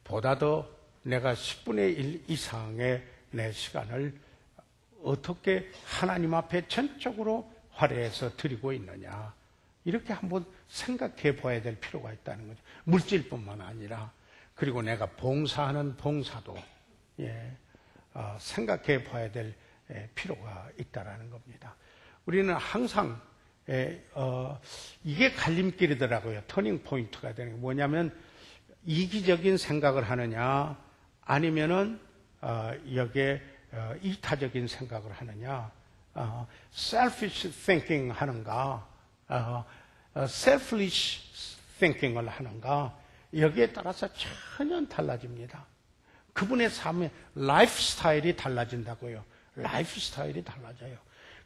보다 더 내가 10분의 1 이상의 내 시간을 어떻게 하나님 앞에 전적으로 활용해서 드리고 있느냐, 이렇게 한번 생각해 봐야 될 필요가 있다는 거죠. 물질뿐만 아니라. 그리고 내가 봉사하는 봉사도 생각해 봐야 될 필요가 있다는 겁니다. 우리는 항상 이게 갈림길이더라고요. 터닝 포인트가 되는 게 뭐냐면, 이기적인 생각을 하느냐 아니면은 여기에 이타적인 생각을 하느냐, selfish thinking 하는가, selfish thinking을 하는가, 여기에 따라서 전혀 달라집니다. 그분의 삶의 라이프 스타일이 달라진다고요. 라이프 스타일이 달라져요.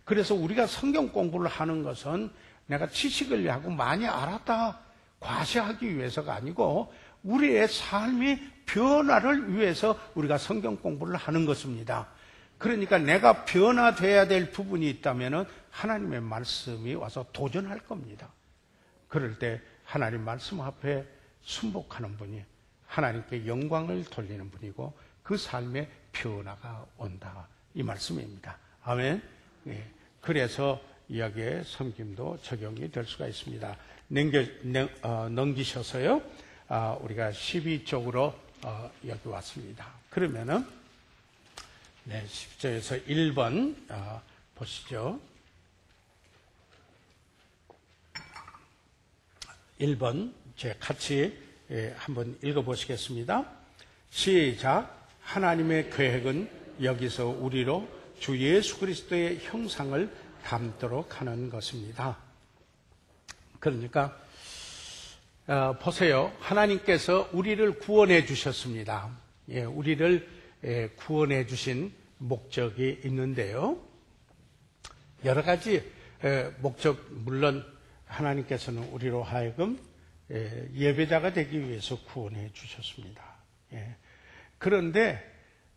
그래서 우리가 성경 공부를 하는 것은 내가 지식을 하고 많이 알았다 과시하기 위해서가 아니고 우리의 삶의 변화를 위해서 우리가 성경 공부를 하는 것입니다. 그러니까 내가 변화돼야 될 부분이 있다면 하나님의 말씀이 와서 도전할 겁니다. 그럴 때 하나님 말씀 앞에 순복하는 분이 하나님께 영광을 돌리는 분이고 그 삶의 변화가 온다, 이 말씀입니다. 아멘. 그래서 여기에 섬김도 적용이 될 수가 있습니다. 넘기셔서요. 우리가 12쪽으로 여기 왔습니다. 그러면은 10절에서 1번 보시죠. 1번 제가 같이 한번 읽어보시겠습니다. 시작. 하나님의 계획은 여기서 우리로 주 예수 그리스도의 형상을 닮도록 하는 것입니다. 그러니까 보세요. 하나님께서 우리를 구원해 주셨습니다. 우리를 구원해 주신 목적이 있는데요. 여러 가지 목적, 물론 하나님께서는 우리로 하여금 예배자가 되기 위해서 구원해 주셨습니다. 그런데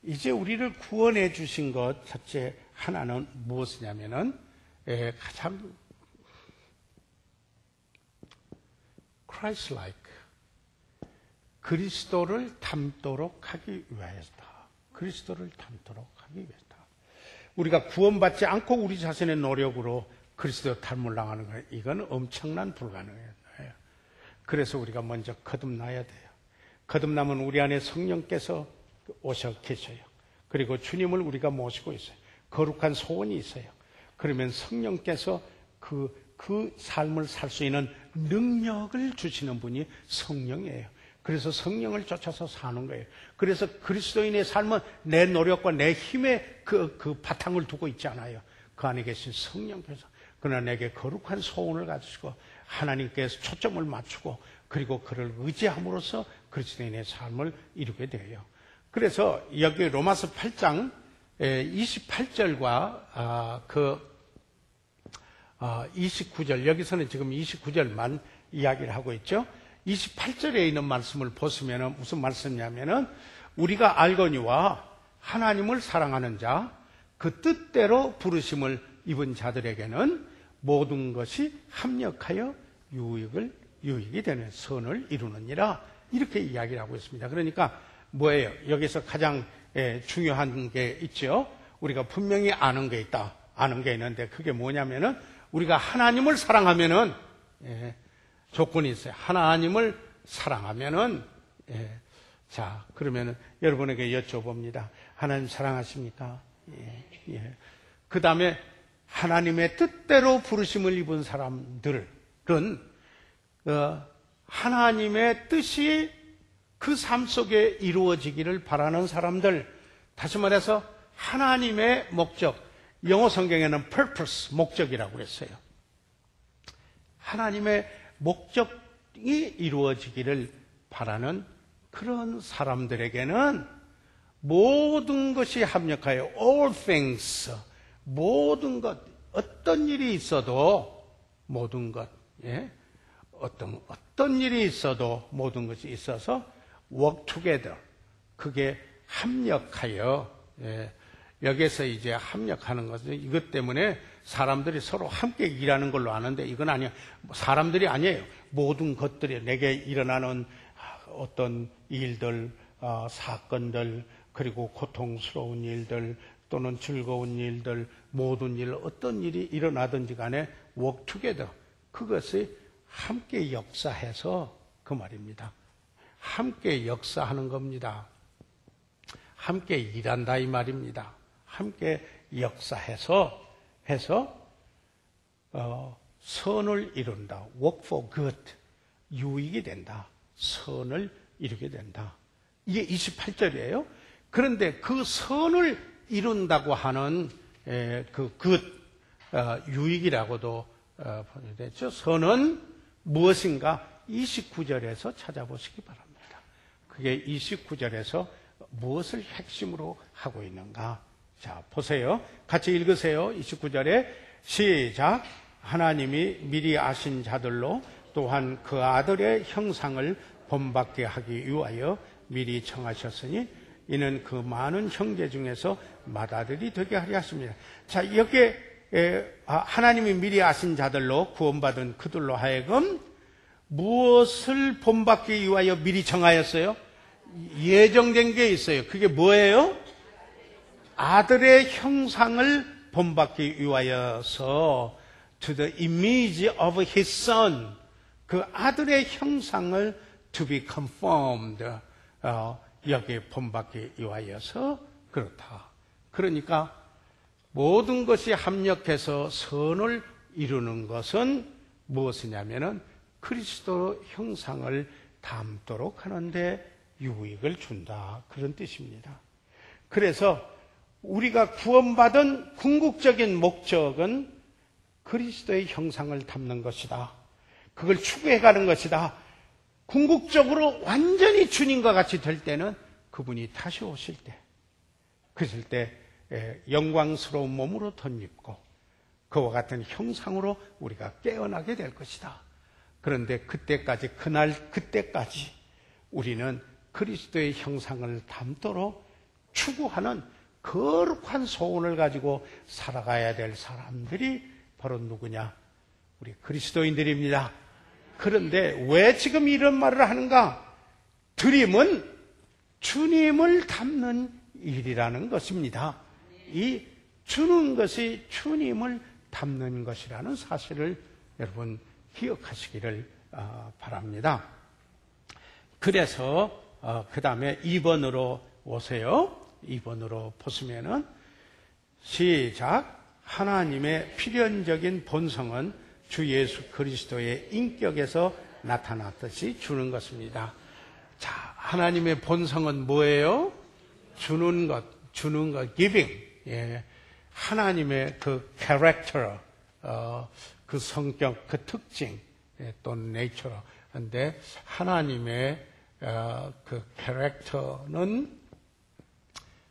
이제 우리를 구원해 주신 것 첫째 하나는 무엇이냐면은 가장 Christ-like, 그리스도를 닮도록 하기 위해서다. 그리스도를 닮도록 하기 위해서다. 우리가 구원받지 않고 우리 자신의 노력으로 그리스도 닮으려고 하는 거예요. 이건 엄청난 불가능해요. 그래서 우리가 먼저 거듭나야 돼요. 거듭나면 우리 안에 성령께서 오셔 계셔요. 그리고 주님을 우리가 모시고 있어요. 거룩한 소원이 있어요. 그러면 성령께서 그 삶을 살 수 있는 능력을 주시는 분이 성령이에요. 그래서 성령을 쫓아서 사는 거예요. 그래서 그리스도인의 삶은 내 노력과 내 힘의 그 바탕을 두고 있지 않아요. 그 안에 계신 성령께서 그러나 내게 거룩한 소원을 가지고 하나님께서 초점을 맞추고 그리고 그를 의지함으로써 그리스도인의 삶을 이루게 돼요. 그래서 여기 로마서 8장 28절과 29절, 여기서는 지금 29절만 이야기를 하고 있죠. 28절에 있는 말씀을 보시면 무슨 말씀이냐면은 우리가 알거니와 하나님을 사랑하는 자, 그 뜻대로 부르심을 입은 자들에게는 모든 것이 합력하여 유익이 되는 선을 이루느니라, 이렇게 이야기를 하고 있습니다. 그러니까 뭐예요? 여기서 가장 중요한 게 있죠. 우리가 분명히 아는 게 있다. 아는 게 있는데 그게 뭐냐면은 우리가 하나님을 사랑하면은 조건이 있어요. 하나님을 사랑하면은 자, 그러면은 여러분에게 여쭤봅니다. 하나님 사랑하십니까? 그 다음에 하나님의 뜻대로 부르심을 입은 사람들은 하나님의 뜻이 그 삶 속에 이루어지기를 바라는 사람들, 다시 말해서 하나님의 목적, 영어 성경에는 purpose, 목적이라고 했어요. 하나님의 목적 이루어지기를 바라는 그런 사람들에게는 모든 것이 합력하여 all things, 모든 것, 어떤 일이 있어도 모든 것, 예? 어떤 일이 있어도 모든 것이 있어서 work together, 그게 합력하여, 예, 여기서 이제 합력하는 것은 이것 때문에 사람들이 서로 함께 일하는 걸로 아는데 이건 아니야. 사람들이 아니에요. 모든 것들이 내게 일어나는 어떤 일들, 사건들, 그리고 고통스러운 일들 또는 즐거운 일들, 모든 일, 어떤 일이 일어나든지 간에 work together, 그것이 함께 역사해서 그 말입니다. 함께 역사하는 겁니다. 함께 일한다 이 말입니다. 함께 역사해서 선을 이룬다. work for good, 유익이 된다. 선을 이루게 된다. 이게 28절이에요. 그런데 그 선을 이룬다고 하는 그 good, 유익이라고도 되죠. 선은 무엇인가 29절에서 찾아보시기 바랍니다. 그게 29절에서 무엇을 핵심으로 하고 있는가? 자, 보세요. 같이 읽으세요. 29절에 시작. 하나님이 미리 아신 자들로 또한 그 아들의 형상을 본받게 하기 위하여 미리 청하셨으니 이는 그 많은 형제 중에서 맏아들이 되게 하려 하십니다. 자, 여기에 하나님이 미리 아신 자들로 구원받은 그들로 하여금 무엇을 본받기 위하여 미리 정하였어요? 예정된 게 있어요. 그게 뭐예요? 아들의 형상을 본받기 위하여서 to the image of his son, 그 아들의 형상을 to be conformed, 여기에 본받기 위하여서 그렇다. 그러니까 모든 것이 합력해서 선을 이루는 것은 무엇이냐면은 그리스도 형상을 닮도록 하는데 유익을 준다. 그런 뜻입니다. 그래서 우리가 구원받은 궁극적인 목적은 그리스도의 형상을 담는 것이다. 그걸 추구해가는 것이다. 궁극적으로 완전히 주님과 같이 될 때는 그분이 다시 오실 때, 그랬을 때 영광스러운 몸으로 덧입고 그와 같은 형상으로 우리가 깨어나게 될 것이다. 그런데 그때까지, 그때까지 우리는 그리스도의 형상을 담도록 추구하는 거룩한 소원을 가지고 살아가야 될 사람들이 바로 누구냐? 우리 그리스도인들입니다. 그런데 왜 지금 이런 말을 하는가? 드림은 주님을 담는 일이라는 것입니다. 이 주는 것이 주님을 담는 것이라는 사실을 여러분 기억하시기를 바랍니다. 그래서 그 다음에 2번으로 오세요. 2번으로 보시면은 시작. 하나님의 필연적인 본성은 주 예수 그리스도의 인격에서 나타났듯이 주는 것입니다. 자, 하나님의 본성은 뭐예요? 주는 것, giving. 예. 하나님의 그 character, 그 성격, 그 특징, 또는 nature. 근데 하나님의 그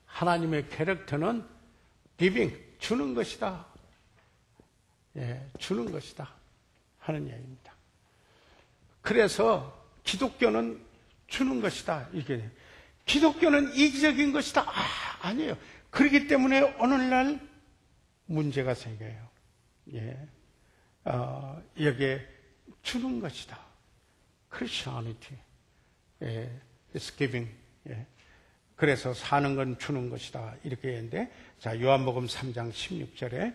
하나님의 캐릭터는 giving, 주는 것이다. 예, 주는 것이다 하는 얘기입니다. 그래서 기독교는 주는 것이다. 이게 기독교는 이기적인 것이다. 아니에요. 그렇기 때문에 오늘날 문제가 생겨요. 예, 여기에 주는 것이다. Christianity, 예, is giving. 예. 그래서 사는 건 주는 것이다. 이렇게 했는데, 자, 요한복음 3장 16절에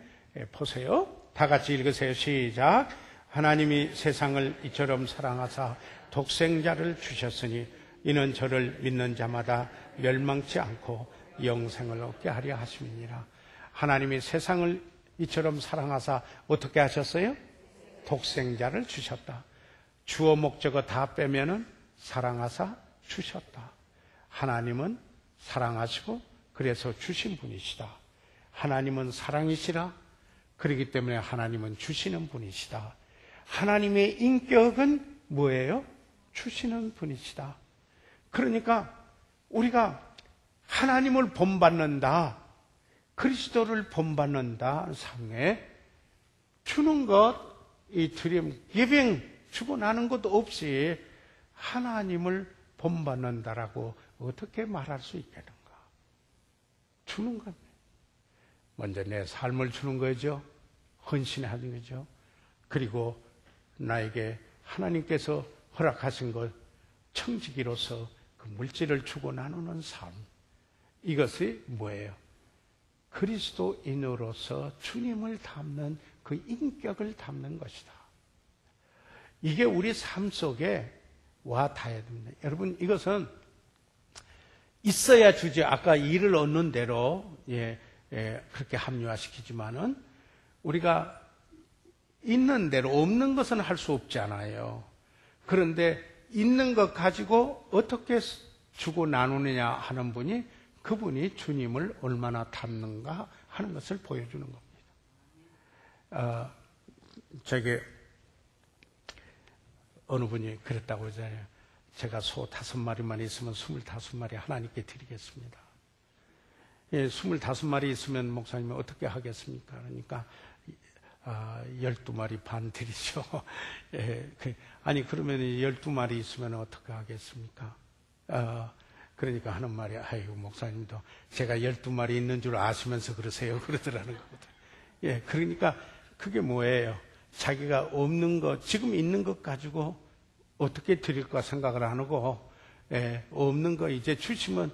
보세요. 다 같이 읽으세요. 시작. 하나님이 세상을 이처럼 사랑하사 독생자를 주셨으니 이는 저를 믿는 자마다 멸망치 않고 영생을 얻게 하려 하심이니라. 하나님이 세상을 이처럼 사랑하사 어떻게 하셨어요? 독생자를 주셨다. 주어 목적어 다 빼면은 사랑하사 주셨다. 하나님은 사랑하시고 그래서 주신 분이시다. 하나님은 사랑이시라. 그렇기 때문에 하나님은 주시는 분이시다. 하나님의 인격은 뭐예요? 주시는 분이시다. 그러니까 우리가 하나님을 본받는다, 그리스도를 본받는다 상에 주는 것, 이 드림, giving, 주고 나는 것도 없이 하나님을 본받는다라고 어떻게 말할 수 있겠는가? 주는 겁니다. 먼저 내 삶을 주는 거죠. 헌신하는 거죠. 그리고 나에게 하나님께서 허락하신 것, 청지기로서 그 물질을 주고 나누는 삶. 이것이 뭐예요? 그리스도인으로서 주님을 닮는 그 인격을 담는 것이다. 이게 우리 삶 속에 와 닿아야 됩니다. 여러분, 이것은 있어야 주지. 아까 일을 얻는 대로 그렇게 합리화시키지만은 우리가 있는 대로 없는 것은 할 수 없잖아요. 그런데 있는 것 가지고 어떻게 주고 나누느냐 하는 분이, 그분이 주님을 얼마나 닮는가 하는 것을 보여주는 겁니다. 저게 어느 분이 그랬다고 그러잖아요. 제가 소 5마리만 있으면 25마리 하나님께 드리겠습니다. 25마리 있으면 목사님이 어떻게 하겠습니까? 그러니까 12마리 반 드리죠. 아니 그러면 12마리 있으면 어떻게 하겠습니까? 그러니까 하는 말이, 아이고 목사님도 제가 12마리 있는 줄 아시면서 그러세요, 그러더라는 거거든요. 그러니까 그게 뭐예요? 자기가 없는 것, 지금 있는 것 가지고 어떻게 드릴까 생각을 안 하고, 없는 거 이제 주시면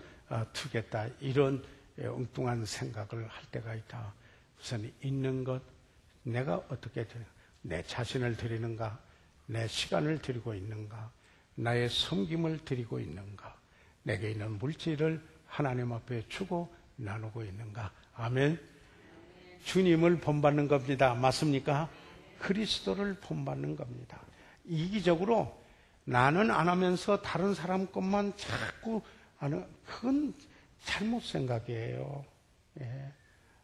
두겠다, 이런 엉뚱한 생각을 할 때가 있다. 우선 있는 것, 내가 어떻게 내 자신을 드리는가, 내 시간을 드리고 있는가, 나의 섬김을 드리고 있는가, 내게 있는 물질을 하나님 앞에 주고 나누고 있는가. 아멘. 주님을 본받는 겁니다. 맞습니까? 그리스도를 본받는 겁니다. 이기적으로 나는 안 하면서 다른 사람 것만 자꾸 하는, 그건 잘못 생각이에요.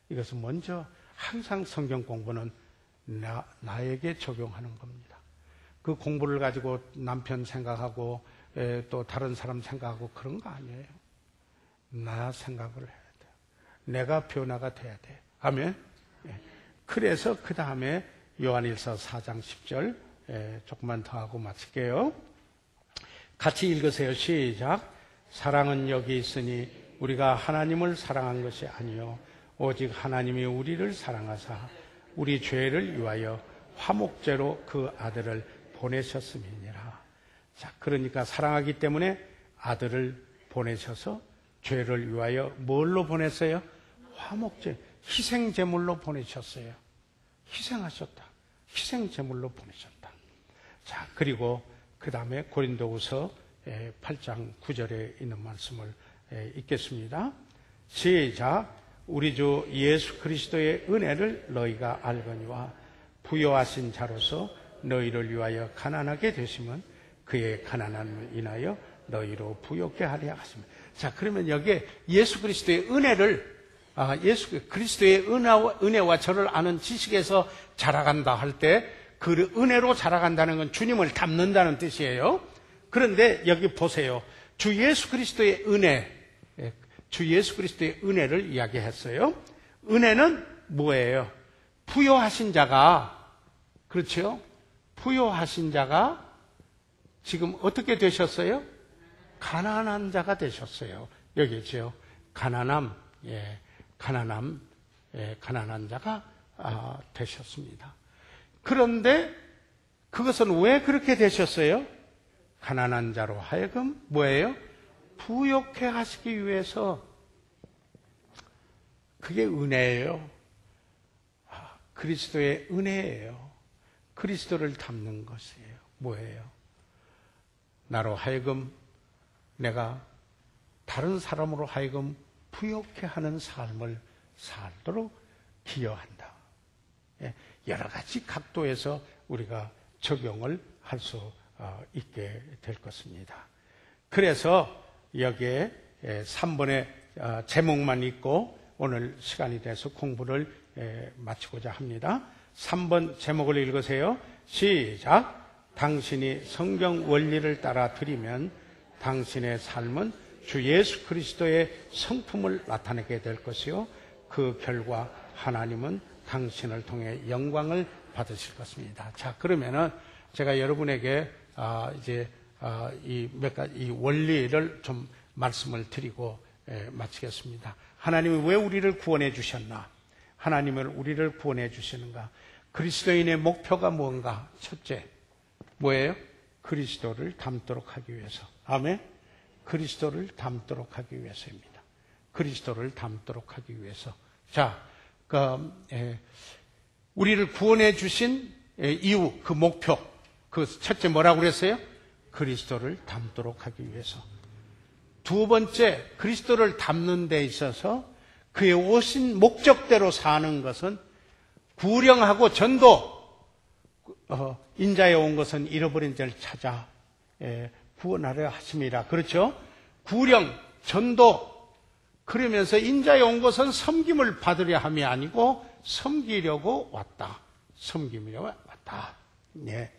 이것은 먼저 항상 성경 공부는 나에게 적용하는 겁니다. 그 공부를 가지고 남편 생각하고 또 다른 사람 생각하고 그런 거 아니에요. 나 생각을 해야 돼요. 내가 변화가 돼야 돼요. 아멘. 그래서 그 다음에 요한일서 4장 10절 조금만 더 하고 마칠게요. 같이 읽으세요. 시작. 사랑은 여기 있으니 우리가 하나님을 사랑한 것이 아니요 오직 하나님이 우리를 사랑하사 우리 죄를 위하여 화목제로 그 아들을 보내셨음이니라. 자, 그러니까 사랑하기 때문에 아들을 보내셔서 죄를 위하여 뭘로 보냈어요? 화목제, 희생제물로 보내셨어요. 희생하셨다. 희생제물로 보내셨다. 자, 그리고 그 다음에 고린도후서 8장 9절에 있는 말씀을 읽겠습니다. 시작. 우리 주 예수 그리스도의 은혜를 너희가 알거니와 부요하신 자로서 너희를 위하여 가난하게 되시면 그의 가난함을 인하여 너희로 부요케 하려 하십니다. 자, 그러면 여기에 예수 그리스도의 은혜를, 예수 그리스도의 은혜와 저를 아는 지식에서 자라간다 할 때 그 은혜로 자라간다는 건 주님을 닮는다는 뜻이에요. 그런데 여기 보세요. 주 예수 그리스도의 은혜, 주 예수 그리스도의 은혜를 이야기했어요. 은혜는 뭐예요? 부요하신 자가, 그렇죠? 부요하신 자가 지금 어떻게 되셨어요? 가난한 자가 되셨어요. 여기죠. 가난한 자가 되셨습니다. 그런데 그것은 왜 그렇게 되셨어요? 가난한 자로 하여금 뭐예요? 부욕해 하시기 위해서. 그게 은혜예요. 그리스도의 은혜예요. 그리스도를 담는 것이에요. 뭐예요? 나로 하여금 내가 다른 사람으로 하여금 부욕해 하는 삶을 살도록 기여한다. 여러 가지 각도에서 우리가 적용을 할 수 있게 될 것입니다. 그래서 여기에 3번의 제목만 읽고 오늘 시간이 돼서 공부를 마치고자 합니다. 3번 제목을 읽으세요. 시작. 당신이 성경 원리를 따라 드리면 당신의 삶은 주 예수 그리스도의 성품을 나타내게 될 것이요, 그 결과 하나님은 당신을 통해 영광을 받으실 것입니다. 자, 그러면은 제가 여러분에게 이 원리를 좀 말씀을 드리고 마치겠습니다. 하나님이 왜 우리를 구원해 주셨나? 하나님을 우리를 구원해 주시는가? 그리스도인의 목표가 뭔가? 첫째, 뭐예요? 그리스도를 닮도록 하기 위해서. 아멘? 그리스도를 닮도록 하기 위해서입니다. 그리스도를 닮도록 하기 위해서. 자, 우리를 구원해 주신 이유, 그 목표, 그 첫째 뭐라고 그랬어요? 그리스도를 닮도록 하기 위해서. 두 번째, 그리스도를 닮는 데 있어서 그의 오신 목적대로 사는 것은 구령하고 전도, 인자에 온 것은 잃어버린 자를 찾아 구원하려 하심이라. 그렇죠? 구령, 전도, 그러면서 인자에 온 것은 섬김을 받으려 함이 아니고 섬기려고 왔다. 섬기려고 왔다. 예.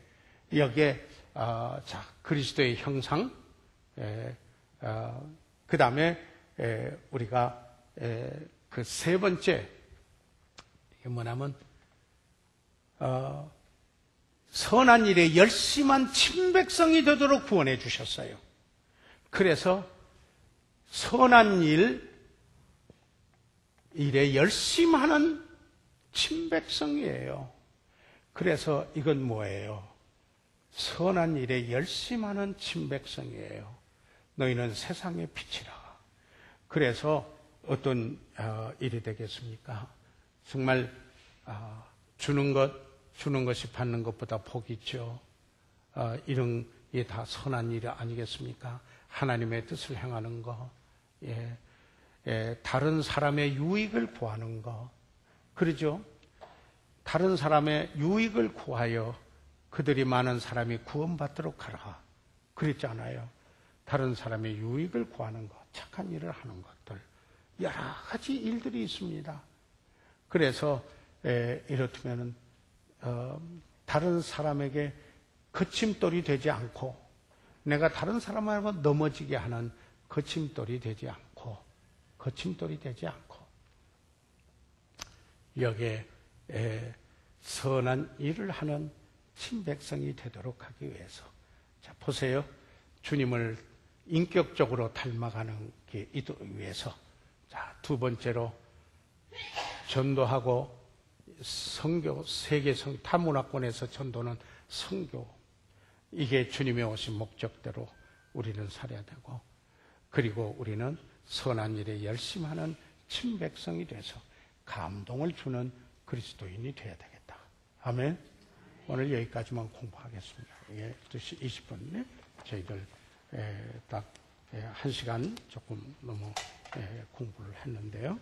여기에 자, 그리스도의 형상, 그 다음에 우리가 그 세 번째, 이게 뭐냐면 선한 일에 열심한 친백성이 되도록 구원해 주셨어요. 그래서 선한 일에 열심하는 친백성이에요. 그래서 이건 뭐예요? 선한 일에 열심하는 친백성이에요. 너희는 세상의 빛이라. 그래서 어떤 일이 되겠습니까? 정말 주는 것이 받는 것보다 복이 있죠. 이런 게 다 선한 일 아니겠습니까? 하나님의 뜻을 행하는 거, 다른 사람의 유익을 구하는 거, 그러죠? 다른 사람의 유익을 구하여 그들이 많은 사람이 구원받도록 하라. 그랬잖아요. 다른 사람의 유익을 구하는 것, 착한 일을 하는 것들, 여러 가지 일들이 있습니다. 그래서 이렇다면은 다른 사람에게 거침돌이 되지 않고, 내가 다른 사람하고 넘어지게 하는 거침돌이 되지 않고, 여기에 선한 일을 하는 친백성이 되도록 하기 위해서. 자, 보세요. 주님을 인격적으로 닮아가는 게 위해서. 자, 두 번째로 전도하고 선교, 세계 타문화권에서 전도는 선교. 이게 주님의 오신 목적대로 우리는 살아야 되고, 그리고 우리는 선한 일에 열심하는 친백성이 돼서 감동을 주는 그리스도인이 되어야 되겠다. 아멘. 오늘 여기까지만 공부하겠습니다. 이게 2시 20분에 저희들 딱 1시간 조금 넘어 공부를 했는데요.